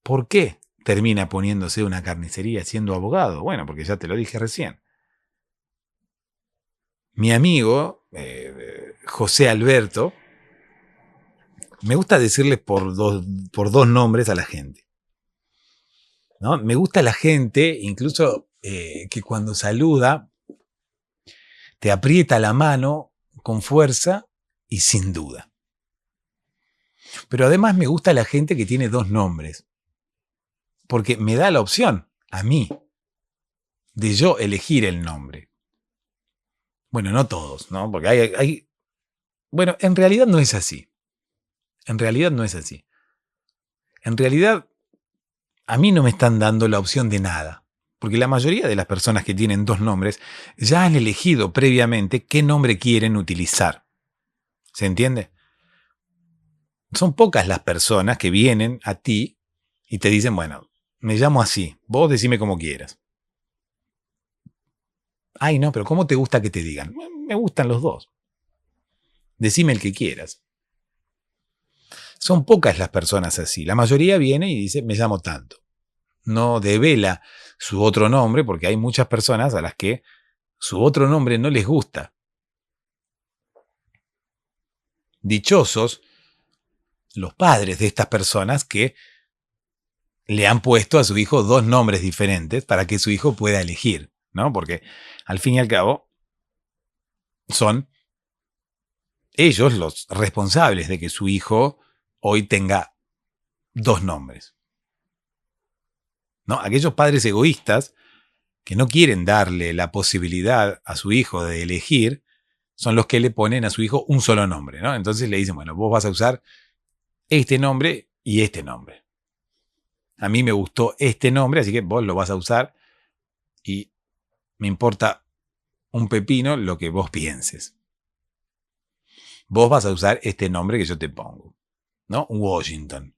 ¿Por qué termina poniéndose una carnicería siendo abogado? Bueno, porque ya te lo dije recién. Mi amigo, José Alberto, me gusta decirle por dos nombres a la gente, ¿no? Me gusta la gente, incluso que cuando saluda, te aprieta la mano con fuerza y sin duda. Pero además me gusta la gente que tiene dos nombres, porque me da la opción, a mí, de yo elegir el nombre. Bueno, no todos, ¿no? Porque bueno, en realidad no es así. En realidad no es así. En realidad, a mí no me están dando la opción de nada. Porque la mayoría de las personas que tienen dos nombres ya han elegido previamente qué nombre quieren utilizar. ¿Se entiende? Son pocas las personas que vienen a ti y te dicen, bueno, me llamo así, vos decime como quieras. Ay, no, pero ¿cómo te gusta que te digan? Me gustan los dos. Decime el que quieras. Son pocas las personas así. La mayoría viene y dice, me llamo tanto. No devela su otro nombre porque hay muchas personas a las que su otro nombre no les gusta. Dichosos los padres de estas personas que le han puesto a su hijo dos nombres diferentes para que su hijo pueda elegir, ¿no? Porque al fin y al cabo son ellos los responsables de que su hijo hoy tenga dos nombres, ¿no? Aquellos padres egoístas que no quieren darle la posibilidad a su hijo de elegir son los que le ponen a su hijo un solo nombre, ¿no? Entonces le dicen, bueno, vos vas a usar este nombre y este nombre. A mí me gustó este nombre, así que vos lo vas a usar y me importa un pepino lo que vos pienses. Vos vas a usar este nombre que yo te pongo, ¿no? Washington.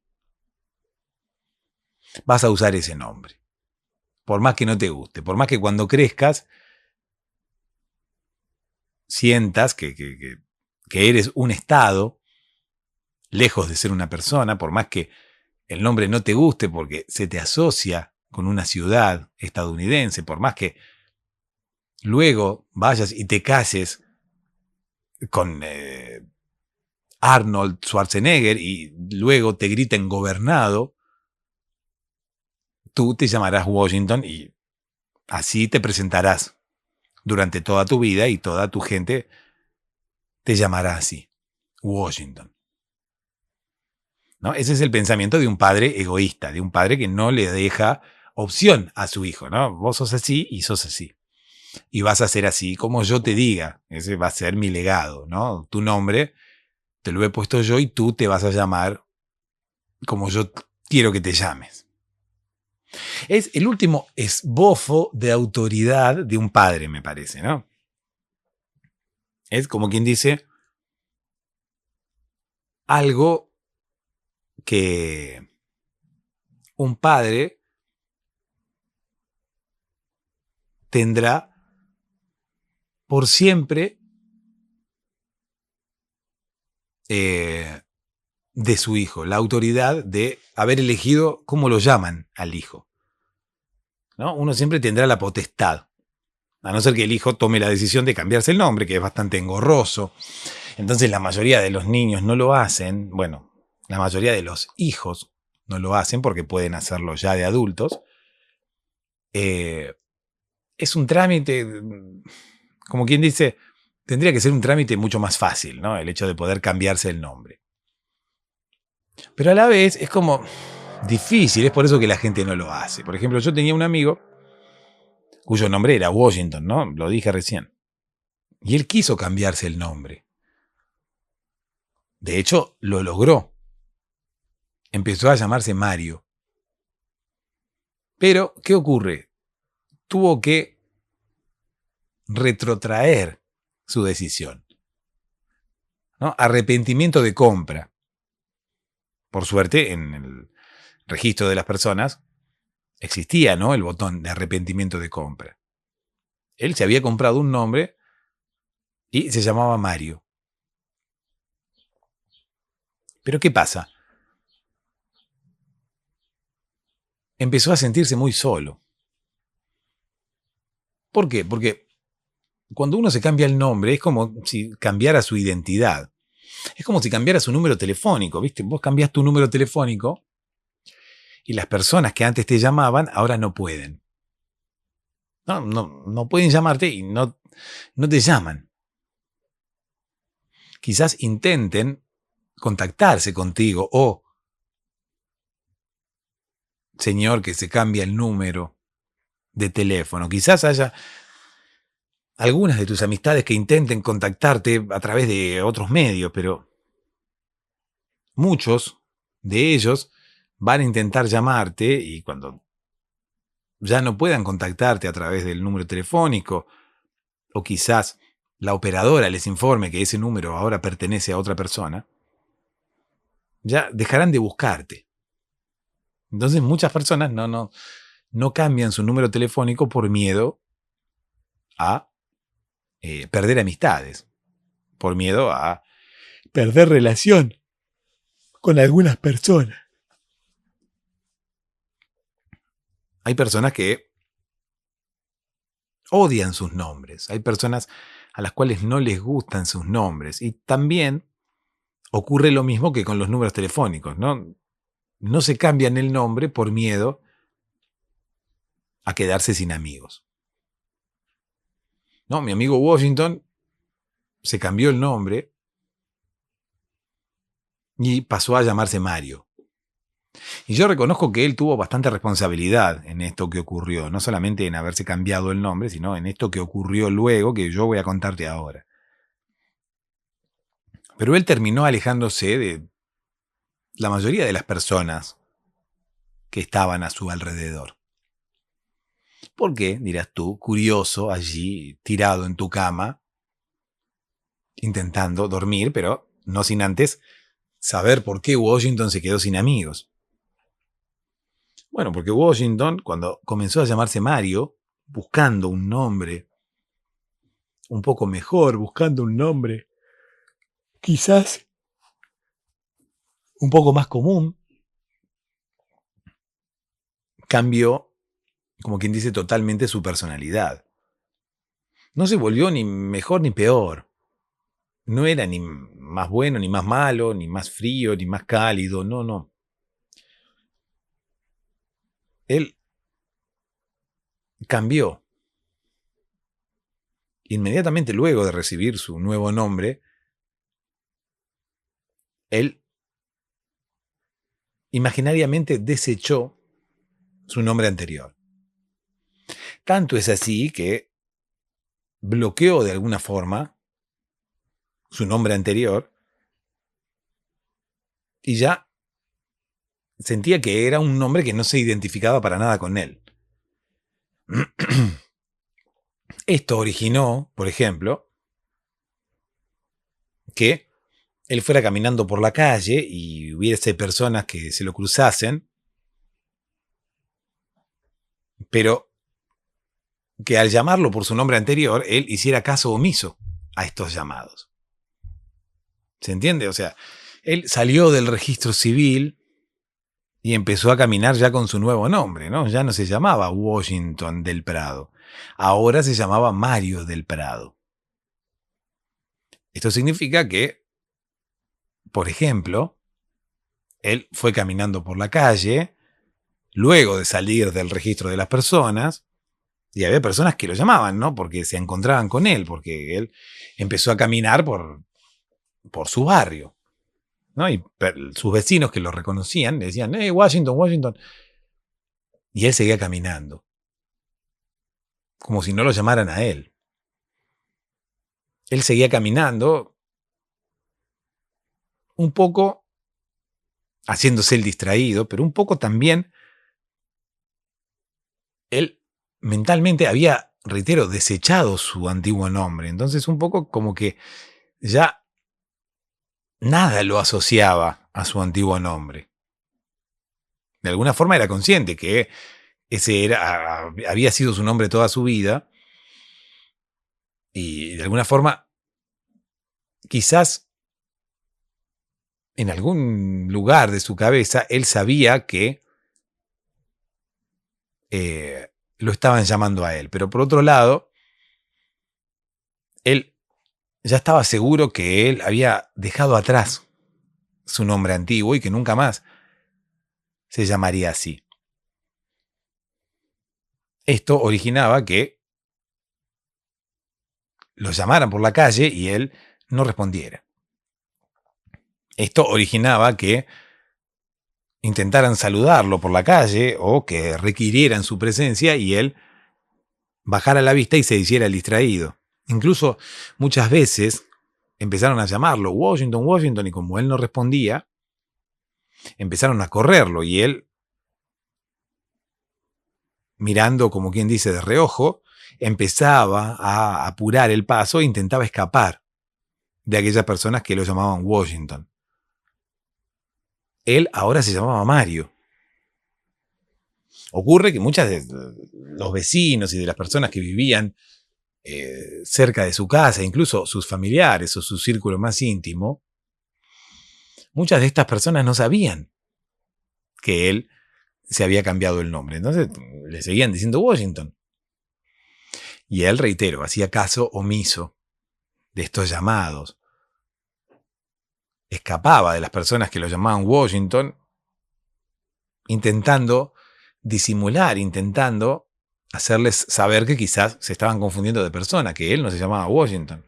Vas a usar ese nombre. Por más que no te guste, por más que cuando crezcas sientas que eres un estado, lejos de ser una persona, por más que el nombre no te guste porque se te asocia con una ciudad estadounidense, por más que luego vayas y te cases con Arnold Schwarzenegger y luego te griten gobernado, tú te llamarás Washington y así te presentarás durante toda tu vida y toda tu gente te llamará así, Washington. ¿No? Ese es el pensamiento de un padre egoísta, de un padre que no le deja opción a su hijo, ¿no? Vos sos así y sos así. Y vas a ser así como yo te diga. Ese va a ser mi legado, ¿no? Tu nombre te lo he puesto yo y tú te vas a llamar como yo quiero que te llames. Es el último esbofo de autoridad de un padre, me parece, ¿no? Es como quien dice algo que un padre tendrá por siempre de su hijo, la autoridad de haber elegido cómo lo llaman al hijo, ¿no? Uno siempre tendrá la potestad, a no ser que el hijo tome la decisión de cambiarse el nombre, que es bastante engorroso. Entonces la mayoría de los niños no lo hacen, bueno, la mayoría de los hijos no lo hacen porque pueden hacerlo ya de adultos. Es un trámite, como quien dice, tendría que ser un trámite mucho más fácil, ¿no? El hecho de poder cambiarse el nombre. Pero a la vez es como difícil, es por eso que la gente no lo hace. Por ejemplo, yo tenía un amigo cuyo nombre era Washington, ¿no? Lo dije recién. Y él quiso cambiarse el nombre. De hecho, lo logró. Empezó a llamarse Mario. Pero, ¿qué ocurre? Tuvo que retrotraer su decisión, ¿no? Arrepentimiento de compra. Por suerte, en el registro de las personas existía, ¿no?, el botón de arrepentimiento de compra. Él se había comprado un nombre y se llamaba Mario. Pero ¿qué pasa? Empezó a sentirse muy solo. ¿Por qué? Porque cuando uno se cambia el nombre es como si cambiara su identidad. Es como si cambiara su número telefónico, ¿viste? Vos cambiás tu número telefónico y las personas que antes te llamaban ahora no pueden. No pueden llamarte y no te llaman. Quizás intenten contactarse contigo o, señor que se cambia el número de teléfono, quizás haya algunas de tus amistades que intenten contactarte a través de otros medios, pero muchos de ellos van a intentar llamarte y cuando ya no puedan contactarte a través del número telefónico, o quizás la operadora les informe que ese número ahora pertenece a otra persona, ya dejarán de buscarte. Entonces muchas personas no cambian su número telefónico por miedo a perder amistades, por miedo a perder relación con algunas personas. Hay personas que odian sus nombres, hay personas a las cuales no les gustan sus nombres y también ocurre lo mismo que con los números telefónicos, ¿no? No se cambian el nombre por miedo a quedarse sin amigos. No, mi amigo Washington se cambió el nombre y pasó a llamarse Mario. Y yo reconozco que él tuvo bastante responsabilidad en esto que ocurrió, no solamente en haberse cambiado el nombre, sino en esto que ocurrió luego, que yo voy a contarte ahora. Pero él terminó alejándose de la mayoría de las personas que estaban a su alrededor. ¿Por qué, dirás tú, curioso, allí, tirado en tu cama, intentando dormir, pero no sin antes saber por qué Washington se quedó sin amigos? Bueno, porque Washington, cuando comenzó a llamarse Mario, buscando un nombre un poco mejor, buscando un nombre quizás un poco más común, cambió, como quien dice, totalmente su personalidad. No se volvió ni mejor ni peor. No era ni más bueno, ni más malo, ni más frío, ni más cálido, no. Él cambió. Inmediatamente luego de recibir su nuevo nombre, él imaginariamente desechó su nombre anterior. Tanto es así que bloqueó de alguna forma su nombre anterior y ya sentía que era un nombre que no se identificaba para nada con él. Esto originó, por ejemplo, que él fuera caminando por la calle y hubiese personas que se lo cruzasen, pero que al llamarlo por su nombre anterior, él hiciera caso omiso a estos llamados. ¿Se entiende? O sea, él salió del registro civil y empezó a caminar ya con su nuevo nombre, ¿no? Ya no se llamaba Washington del Prado. Ahora se llamaba Mario del Prado. Esto significa que, por ejemplo, él fue caminando por la calle, luego de salir del registro de las personas, y había personas que lo llamaban, ¿no? Porque se encontraban con él, porque él empezó a caminar por su barrio, ¿no? Y sus vecinos que lo reconocían le decían, Washington, Washington. Y él seguía caminando, como si no lo llamaran a él. Él seguía caminando, un poco haciéndose el distraído, pero un poco también él mentalmente había, reitero, desechado su antiguo nombre. Entonces un poco como que ya nada lo asociaba a su antiguo nombre. De alguna forma era consciente que ese había sido su nombre toda su vida y de alguna forma quizás en algún lugar de su cabeza él sabía que lo estaban llamando a él. Pero por otro lado, él ya estaba seguro que él había dejado atrás su nombre antiguo y que nunca más se llamaría así. Esto originaba que lo llamaran por la calle y él no respondiera. Esto originaba que intentaran saludarlo por la calle o que requirieran su presencia y él bajara la vista y se hiciera el distraído. Incluso muchas veces empezaron a llamarlo Washington, Washington, y como él no respondía, empezaron a correrlo y él, mirando como quien dice de reojo, empezaba a apurar el paso e intentaba escapar de aquellas personas que lo llamaban Washington. Él ahora se llamaba Mario. Ocurre que muchos de los vecinos y de las personas que vivían cerca de su casa, incluso sus familiares o su círculo más íntimo, muchas de estas personas no sabían que él se había cambiado el nombre. Entonces le seguían diciendo Washington. Y él, reitero, hacía caso omiso de estos llamados. Escapaba de las personas que lo llamaban Washington, intentando disimular, intentando hacerles saber que quizás se estaban confundiendo de persona, que él no se llamaba Washington.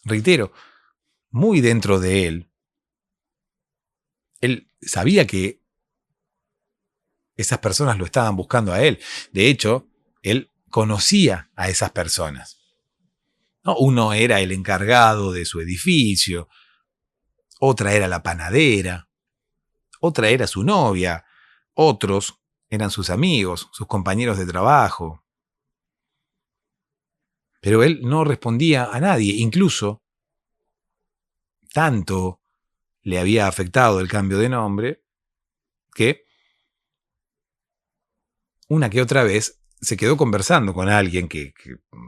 Reitero, muy dentro de él sabía que esas personas lo estaban buscando a él. De hecho, él conocía a esas personas. ¿No? Uno era el encargado de su edificio, otra era la panadera, otra era su novia, otros eran sus amigos, sus compañeros de trabajo. Pero él no respondía a nadie, incluso tanto le había afectado el cambio de nombre que una que otra vez se quedó conversando con alguien que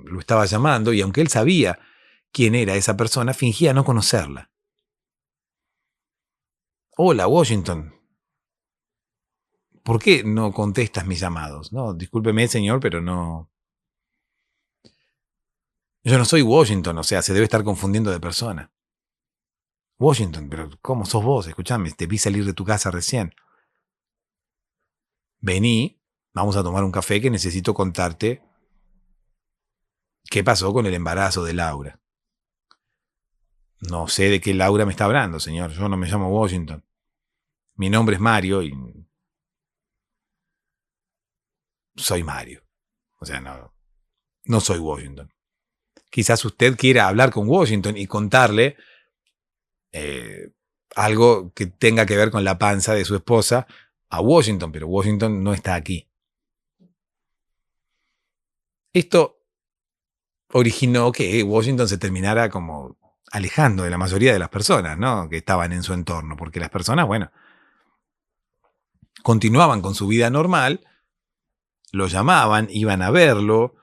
lo estaba llamando y aunque él sabía quién era esa persona, fingía no conocerla. Hola, Washington. ¿Por qué no contestas mis llamados? No, discúlpeme, señor, pero no. Yo no soy Washington, o sea, se debe estar confundiendo de persona. Washington, pero ¿cómo sos vos? Escuchame, te vi salir de tu casa recién. Vení, vamos a tomar un café que necesito contarte qué pasó con el embarazo de Laura. No sé de qué Laura me está hablando, señor. Yo no me llamo Washington. Mi nombre es Mario y soy Mario. O sea, no soy Washington. Quizás usted quiera hablar con Washington y contarle algo que tenga que ver con la panza de su esposa a Washington, pero Washington no está aquí. Esto originó que Washington se terminara como alejando de la mayoría de las personas, ¿no? Que estaban en su entorno, porque las personas, bueno, continuaban con su vida normal lo llamaban, iban a verlo,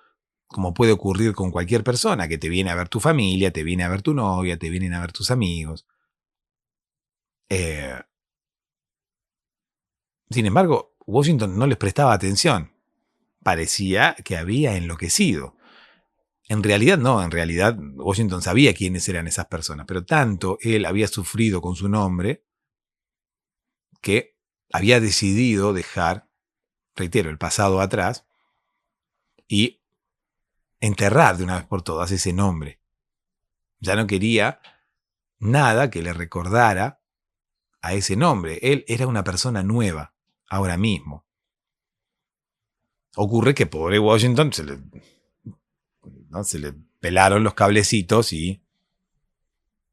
como puede ocurrir con cualquier persona, que te viene a ver tu familia, te viene a ver tu novia, te vienen a ver tus amigos. Sin embargo, Washington no les prestaba atención. Parecía que había enloquecido. En realidad no, en realidad Washington sabía quiénes eran esas personas, pero tanto él había sufrido con su nombre que había decidido dejar, reitero, el pasado atrás y enterrar de una vez por todas ese nombre. Ya no quería nada que le recordara a ese nombre. Él era una persona nueva, ahora mismo. Ocurre que pobre Washington se le pelaron los cablecitos y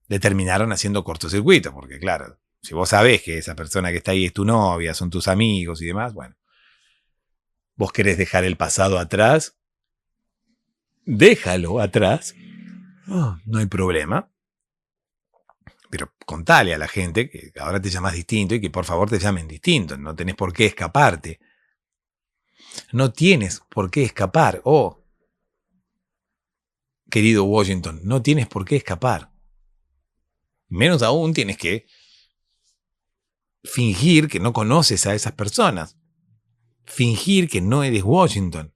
le terminaron haciendo cortocircuito, porque claro, si vos sabés que esa persona que está ahí es tu novia, son tus amigos y demás, bueno, vos querés dejar el pasado atrás, déjalo atrás, no hay problema, pero contale a la gente que ahora te llamas distinto y que por favor te llamen distinto, no tenés por qué escaparte. No tienes por qué escapar, querido Washington, no tienes por qué escapar. Menos aún tienes que fingir que no conoces a esas personas. Fingir que no eres Washington.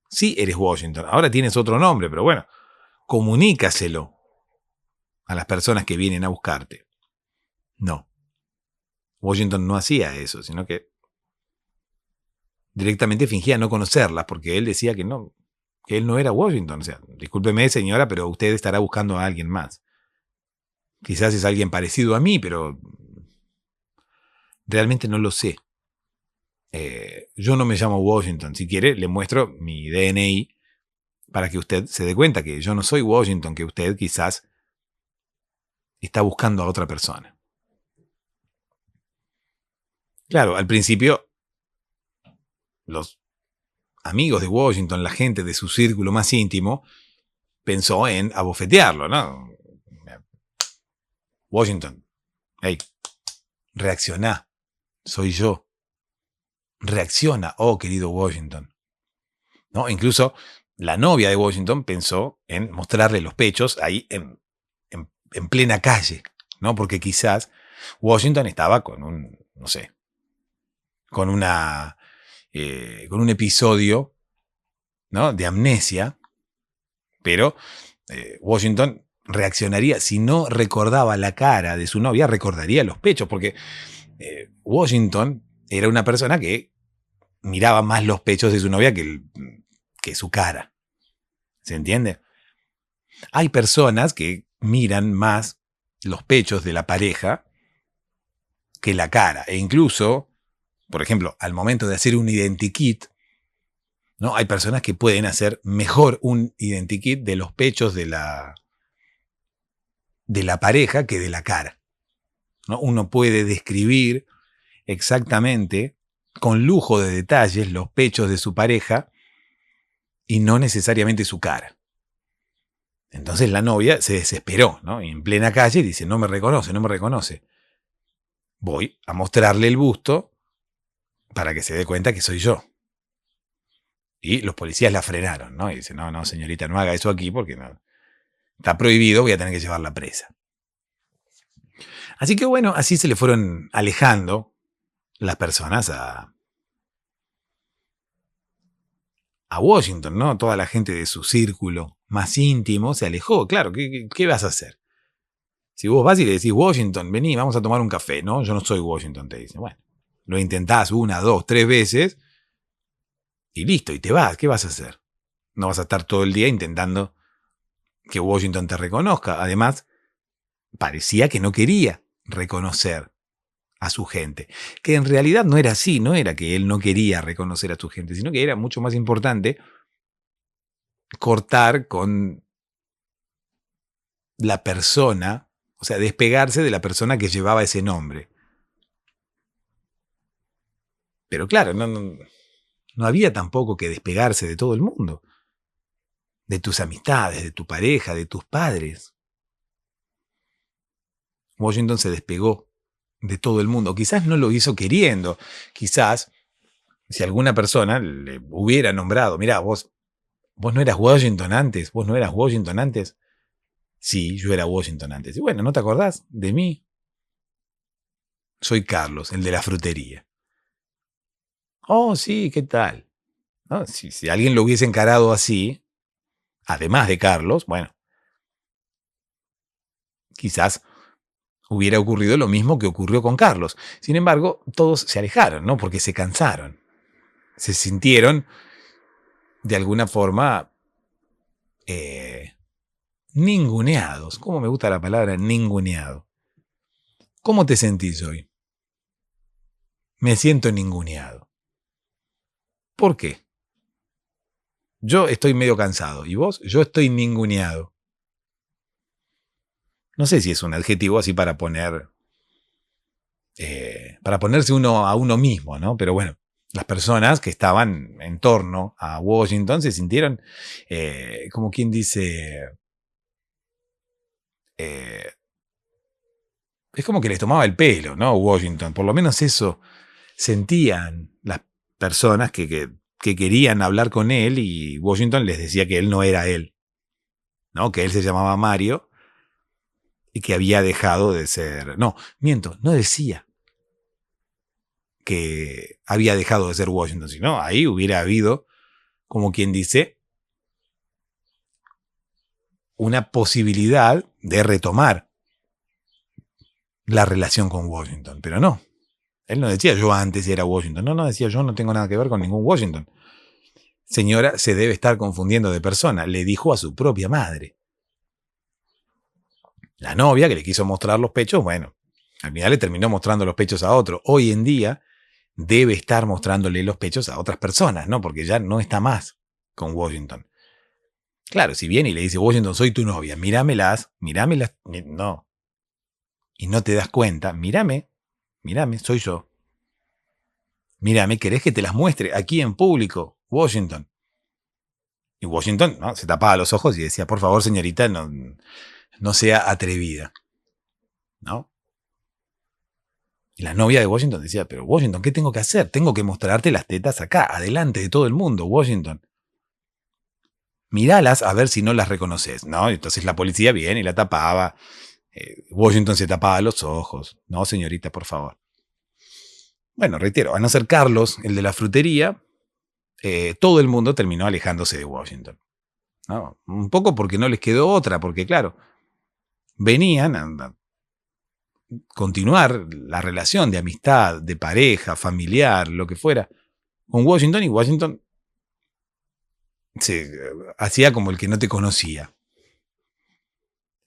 Sí, eres Washington. Ahora tienes otro nombre, pero bueno, comunícaselo a las personas que vienen a buscarte. No. Washington no hacía eso, sino que directamente fingía no conocerlas porque él decía que no, que él no era Washington. O sea, discúlpeme, señora, pero usted estará buscando a alguien más. Quizás es alguien parecido a mí, pero realmente no lo sé. Yo no me llamo Washington. Si quiere, le muestro mi DNI para que usted se dé cuenta que yo no soy Washington, que usted quizás está buscando a otra persona. Claro, al principio, los amigos de Washington, la gente de su círculo más íntimo, pensó en abofetearlo, ¿no? Washington, hey, reaccioná, soy yo. Reacciona, oh querido Washington. ¿No? Incluso la novia de Washington pensó en mostrarle los pechos ahí en plena calle, ¿no? Porque quizás Washington estaba con un, no sé, con un episodio, ¿no?, de amnesia, pero Washington reaccionaría, si no recordaba la cara de su novia, recordaría los pechos, porque Washington era una persona que miraba más los pechos de su novia que su cara. ¿Se entiende? Hay personas que miran más los pechos de la pareja que la cara. E incluso, por ejemplo, al momento de hacer un identikit, ¿no?, hay personas que pueden hacer mejor un identikit de los pechos de la pareja que de la cara, ¿no? Uno puede describir exactamente, con lujo de detalles, los pechos de su pareja y no necesariamente su cara. Entonces la novia se desesperó, ¿no? Y en plena calle dice, no me reconoce, no me reconoce. Voy a mostrarle el busto para que se dé cuenta que soy yo. Y los policías la frenaron, ¿no? Y dicen, no, no, señorita, no haga eso aquí porque no, está prohibido, voy a tener que llevarla presa. Así que bueno, así se le fueron alejando las personas a Washington, ¿no? Toda la gente de su círculo más íntimo se alejó. Claro, ¿qué vas a hacer? Si vos vas y le decís, Washington, vení, vamos a tomar un café, ¿no? Yo no soy Washington, te dicen. Bueno, lo intentás 1, 2, 3 veces y listo, y te vas. ¿Qué vas a hacer? No vas a estar todo el día intentando que Washington te reconozca. Además, parecía que no quería reconocer a su gente, que en realidad no era así, no era que él no quería reconocer a su gente, sino que era mucho más importante cortar con la persona, o sea, despegarse de la persona que llevaba ese nombre. Pero claro, no había tampoco que despegarse de todo el mundo, de tus amistades, de tu pareja, de tus padres. Washington se despegó de todo el mundo. Quizás no lo hizo queriendo, quizás si alguna persona le hubiera nombrado, mirá, vos no eras Washington antes, vos no eras Washington antes. Sí, yo era Washington antes. Y bueno, ¿no te acordás de mí? Soy Carlos, el de la frutería. Oh, sí, ¿qué tal? ¿No? Si alguien lo hubiese encarado así, además de Carlos, bueno, quizás hubiera ocurrido lo mismo que ocurrió con Carlos. Sin embargo, todos se alejaron, ¿no? Porque se cansaron. Se sintieron, de alguna forma, ninguneados. ¿Cómo me gusta la palabra ninguneado? ¿Cómo te sentís hoy? Me siento ninguneado. ¿Por qué? Yo estoy medio cansado. ¿Y vos? Yo estoy ninguneado. No sé si es un adjetivo así para poner... para ponerse uno a uno mismo, ¿no? Pero bueno, las personas que estaban en torno a Washington se sintieron, como quien dice... es como que les tomaba el pelo, ¿no? Washington. Por lo menos eso sentían las personas que querían hablar con él, y Washington les decía que él no era él, ¿no? Que él se llamaba Mario y que había dejado de ser... No, miento, no decía que había dejado de ser Washington, sino ahí hubiera habido, como quien dice, una posibilidad de retomar la relación con Washington, pero no. Él no decía yo antes era Washington, no decía yo no tengo nada que ver con ningún Washington. Señora, se debe estar confundiendo de persona, le dijo a su propia madre. La novia que le quiso mostrar los pechos, bueno, al final le terminó mostrando los pechos a otro. Hoy en día debe estar mostrándole los pechos a otras personas, ¿no? Porque ya no está más con Washington. Claro, si viene y le dice, Washington, soy tu novia, míramelas, no. Y no te das cuenta, mírame, soy yo. Mírame, ¿querés que te las muestre aquí en público, Washington? Y Washington, ¿no?, se tapaba los ojos y decía, por favor, señorita, no sea atrevida, ¿no? Y la novia de Washington decía, pero Washington, ¿qué tengo que hacer? Tengo que mostrarte las tetas acá, adelante de todo el mundo, Washington. Míralas a ver si no las reconoces, ¿no? Entonces la policía viene y la tapaba. Washington se tapaba los ojos. No, señorita, por favor. Bueno, reitero, a no ser Carlos, el de la frutería, todo el mundo terminó alejándose de Washington, ¿no? Un poco porque no les quedó otra, porque claro, venían a continuar la relación de amistad, de pareja, familiar, lo que fuera, con Washington, y Washington se hacía como el que no te conocía.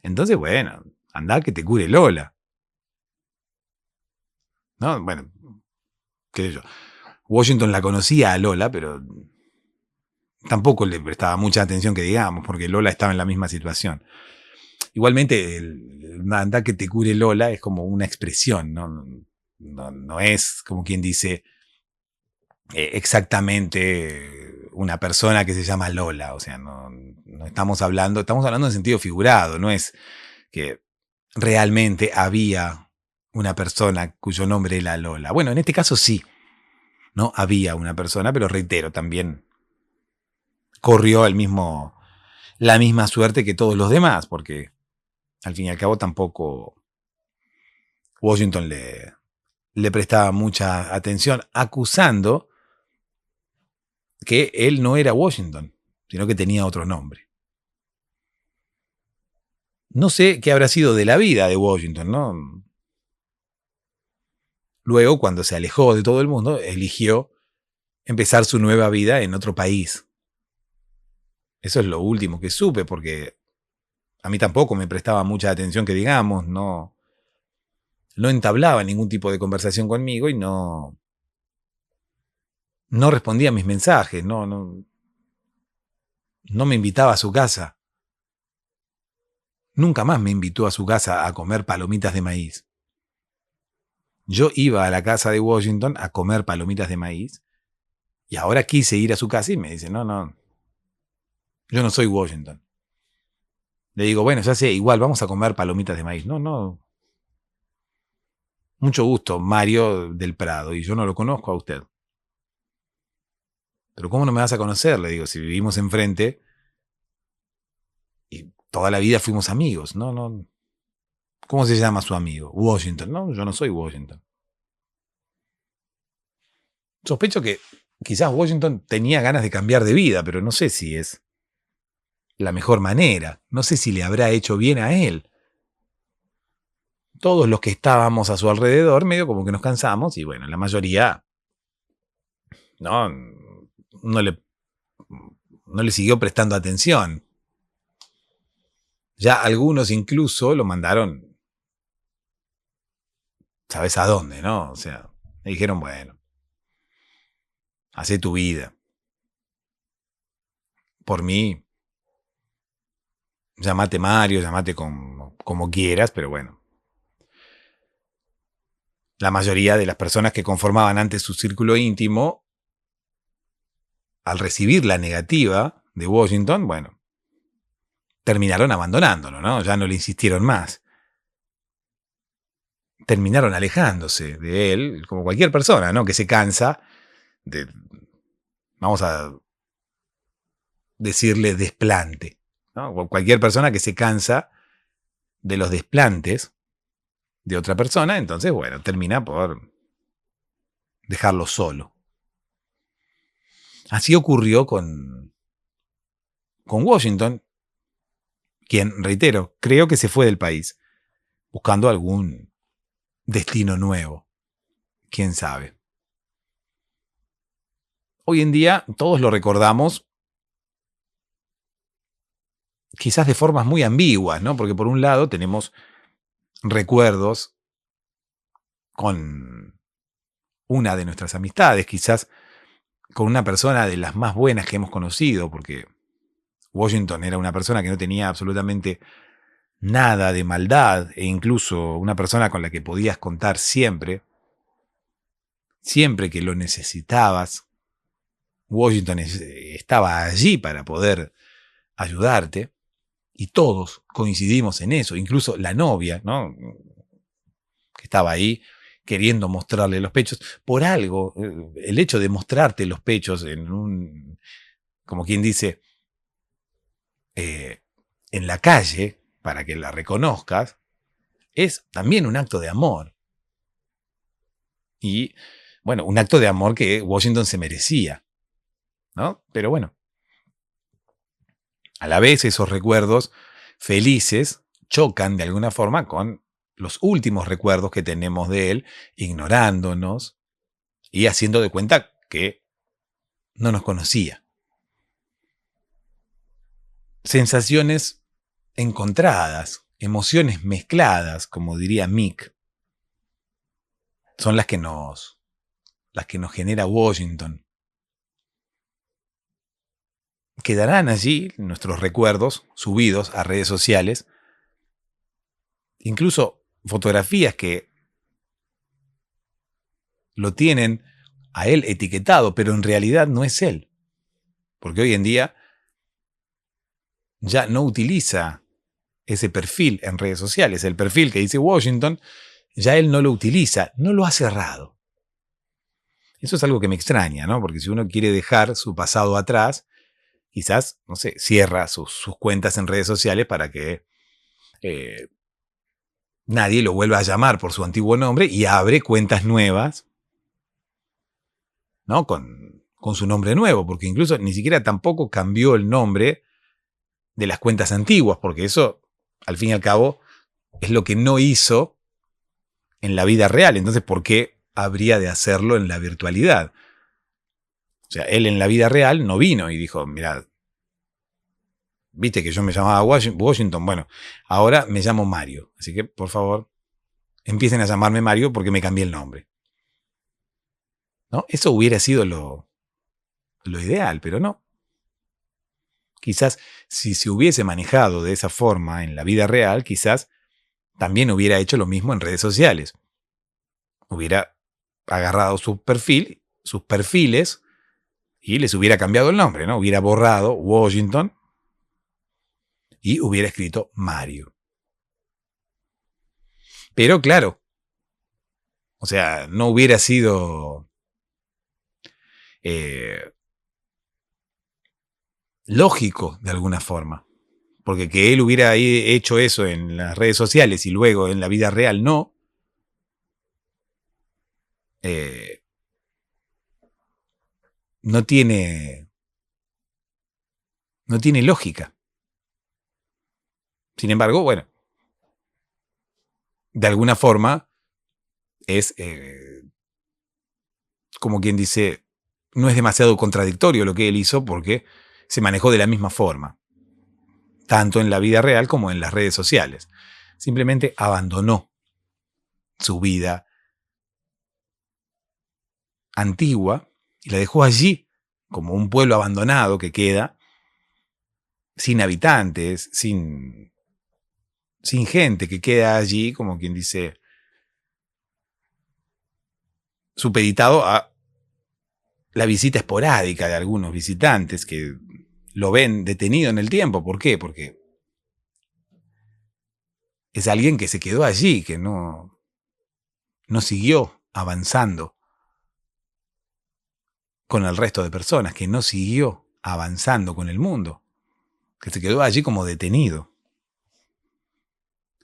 Entonces, bueno, andá que te cure Lola. ¿No? Bueno, qué sé yo. Washington la conocía a Lola, pero tampoco le prestaba mucha atención, que digamos, porque Lola estaba en la misma situación. Igualmente, el andá que te cure Lola es como una expresión, ¿no? No es como quien dice exactamente una persona que se llama Lola. O sea, no estamos hablando en sentido figurado, no es que realmente había una persona cuyo nombre era Lola. Bueno, en este caso sí, ¿no? Había una persona, pero reitero, también corrió la misma suerte que todos los demás, porque al fin y al cabo tampoco Washington le prestaba mucha atención, acusando que él no era Washington, sino que tenía otro nombre. No sé qué habrá sido de la vida de Washington, ¿no? Luego, cuando se alejó de todo el mundo, eligió empezar su nueva vida en otro país. Eso es lo último que supe, porque a mí tampoco me prestaba mucha atención, que digamos, no entablaba ningún tipo de conversación conmigo y no respondía a mis mensajes, no me invitaba a su casa. Nunca más me invitó a su casa a comer palomitas de maíz. Yo iba a la casa de Washington a comer palomitas de maíz, y ahora quise ir a su casa y me dice, no, yo no soy Washington. Le digo, bueno, ya sé, igual vamos a comer palomitas de maíz. No. Mucho gusto, Mario del Prado, y yo no lo conozco a usted. Pero ¿cómo no me vas a conocer? Le digo, si vivimos enfrente y toda la vida fuimos amigos. No, no. ¿Cómo se llama su amigo? Washington. No, yo no soy Washington. Sospecho que quizás Washington tenía ganas de cambiar de vida, pero no sé si es la mejor manera. No sé si le habrá hecho bien a él. Todos los que estábamos a su alrededor, medio como que nos cansamos, y bueno, la mayoría no, no le siguió prestando atención. Ya algunos incluso lo mandaron, ¿sabes a dónde, no? O sea, me dijeron, bueno, hacé tu vida. Por mí, llámate Mario, llámate como quieras, pero bueno. La mayoría de las personas que conformaban antes su círculo íntimo, al recibir la negativa de Washington, bueno, terminaron abandonándolo, ¿no? Ya no le insistieron más. Terminaron alejándose de él, como cualquier persona, ¿no? Que se cansa de, vamos a decirle, desplante, ¿no? Cualquier persona que se cansa de los desplantes de otra persona, entonces, bueno, termina por dejarlo solo. Así ocurrió con Washington, quien, reitero, creo que se fue del país, buscando algún destino nuevo. ¿Quién sabe? Hoy en día todos lo recordamos quizás de formas muy ambiguas, ¿no? Porque por un lado tenemos recuerdos con una de nuestras amistades, quizás con una persona de las más buenas que hemos conocido, porque Washington era una persona que no tenía absolutamente nada de maldad, e incluso una persona con la que podías contar siempre que lo necesitabas. Washington estaba allí para poder ayudarte, y todos coincidimos en eso, incluso la novia, ¿no? Que estaba ahí queriendo mostrarle los pechos. Por algo, el hecho de mostrarte los pechos como quien dice, en la calle, para que la reconozcas, es también un acto de amor. Y, bueno, un acto de amor que Washington se merecía, ¿no? Pero bueno, a la vez esos recuerdos felices chocan de alguna forma con los últimos recuerdos que tenemos de él, ignorándonos y haciendo de cuenta que no nos conocía. Sensaciones encontradas, emociones mezcladas, como diría Mick, son las que nos genera Washington. Quedarán allí nuestros recuerdos subidos a redes sociales, incluso fotografías que lo tienen a él etiquetado, pero en realidad no es él. Porque hoy en día ya no utiliza ese perfil en redes sociales. El perfil que dice Washington, ya él no lo utiliza, no lo ha cerrado. Eso es algo que me extraña, ¿no? Porque si uno quiere dejar su pasado atrás, quizás, no sé, cierra sus cuentas en redes sociales para que nadie lo vuelva a llamar por su antiguo nombre y abre cuentas nuevas, ¿no? Con su nombre nuevo, porque incluso ni siquiera tampoco cambió el nombre de las cuentas antiguas, porque eso, al fin y al cabo, es lo que no hizo en la vida real. Entonces, ¿por qué habría de hacerlo en la virtualidad? O sea, él en la vida real no vino y dijo, mira, viste que yo me llamaba Washington, bueno, ahora me llamo Mario, así que por favor, empiecen a llamarme Mario porque me cambié el nombre. ¿No? Eso hubiera sido lo ideal, pero no. Quizás si se hubiese manejado de esa forma en la vida real, quizás también hubiera hecho lo mismo en redes sociales. Hubiera agarrado su perfil, sus perfiles, y les hubiera cambiado el nombre, ¿no? Hubiera borrado Washington y hubiera escrito Mario. Pero claro, o sea, no hubiera sido lógico de alguna forma. Porque que él hubiera hecho eso en las redes sociales y luego en la vida real no, no tiene lógica. Sin embargo, bueno, de alguna forma es como quien dice, no es demasiado contradictorio lo que él hizo porque se manejó de la misma forma, tanto en la vida real como en las redes sociales. Simplemente abandonó su vida antigua y la dejó allí, como un pueblo abandonado que queda sin habitantes, sin gente, que queda allí, como quien dice, supeditado a la visita esporádica de algunos visitantes que lo ven detenido en el tiempo. ¿Por qué? Porque es alguien que se quedó allí, que no siguió avanzando con el resto de personas, que no siguió avanzando con el mundo, que se quedó allí como detenido.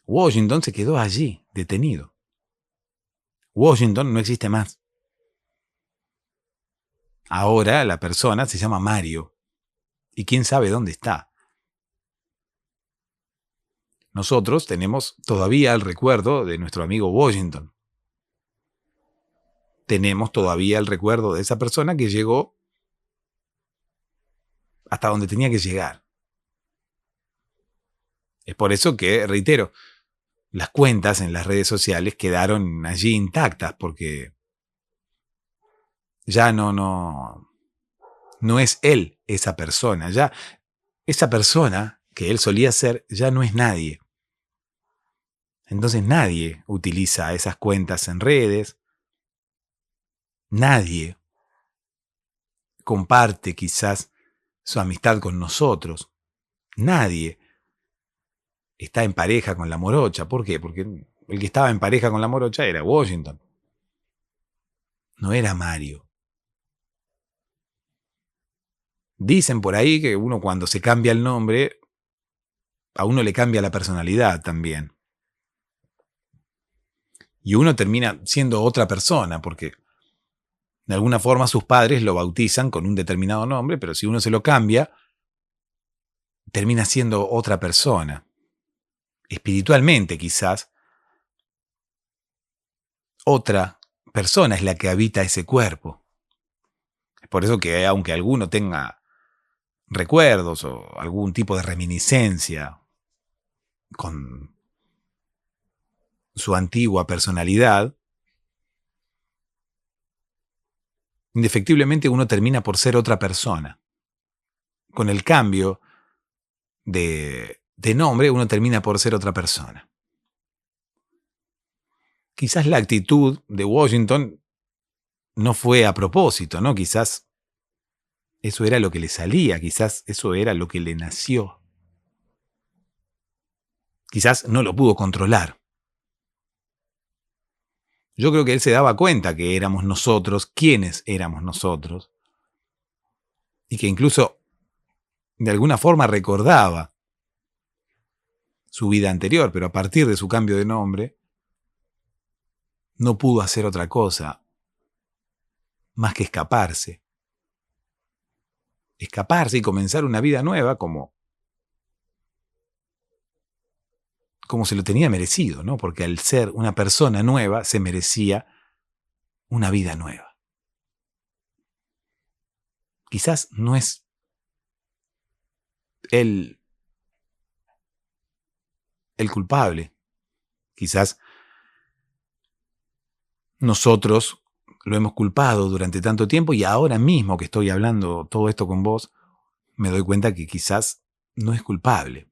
Washington se quedó allí, detenido. Washington no existe más. Ahora la persona se llama Mario. Y quién sabe dónde está. Nosotros tenemos todavía el recuerdo de nuestro amigo Washington. Tenemos todavía el recuerdo de esa persona que llegó hasta donde tenía que llegar. Es por eso que, reitero, las cuentas en las redes sociales quedaron allí intactas, porque ya no es él esa persona. Ya esa persona que él solía ser ya no es nadie. Entonces nadie utiliza esas cuentas en redes. Nadie comparte quizás su amistad con nosotros. Nadie está en pareja con la morocha. ¿Por qué? Porque el que estaba en pareja con la morocha era Washington. No era Mario. Dicen por ahí que uno cuando se cambia el nombre, a uno le cambia la personalidad también. Y uno termina siendo otra persona, porque de alguna forma sus padres lo bautizan con un determinado nombre, pero si uno se lo cambia, termina siendo otra persona. Espiritualmente quizás, otra persona es la que habita ese cuerpo. Es por eso que aunque alguno tenga recuerdos o algún tipo de reminiscencia con su antigua personalidad, indefectiblemente uno termina por ser otra persona. Con el cambio de nombre, uno termina por ser otra persona. Quizás la actitud de Washington no fue a propósito, ¿no? Quizás eso era lo que le salía, quizás eso era lo que le nació. Quizás no lo pudo controlar. Yo creo que él se daba cuenta que éramos nosotros, quiénes éramos nosotros, y que incluso de alguna forma recordaba su vida anterior, pero a partir de su cambio de nombre, no pudo hacer otra cosa más que escaparse. Escaparse y comenzar una vida nueva como se lo tenía merecido, ¿no? Porque al ser una persona nueva se merecía una vida nueva. Quizás no es él el culpable. Quizás nosotros lo hemos culpado durante tanto tiempo y ahora mismo que estoy hablando todo esto con vos, me doy cuenta que quizás no es culpable.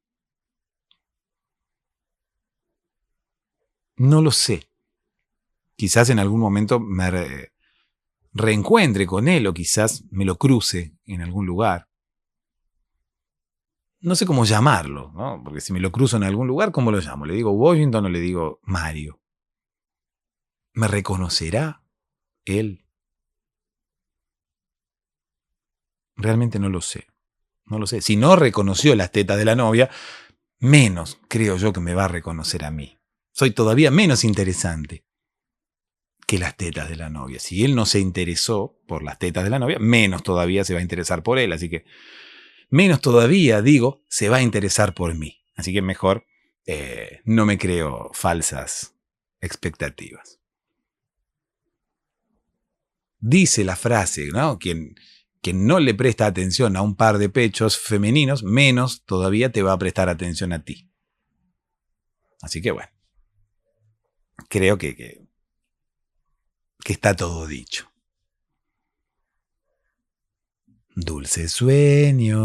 No lo sé. Quizás en algún momento me reencuentre con él o quizás me lo cruce en algún lugar. No sé cómo llamarlo, ¿no? Porque si me lo cruzo en algún lugar, ¿cómo lo llamo? ¿Le digo Washington o le digo Mario? ¿Me reconocerá él? Realmente no lo sé. No lo sé. Si no reconoció las tetas de la novia, menos creo yo que me va a reconocer a mí. Soy todavía menos interesante que las tetas de la novia. Si él no se interesó por las tetas de la novia, menos todavía se va a interesar por él. Así que menos todavía, digo, se va a interesar por mí. Así que mejor no me creo falsas expectativas. Dice la frase, ¿no? Quien no le presta atención a un par de pechos femeninos, menos todavía te va a prestar atención a ti. Así que bueno, creo que está todo dicho. Dulces sueños.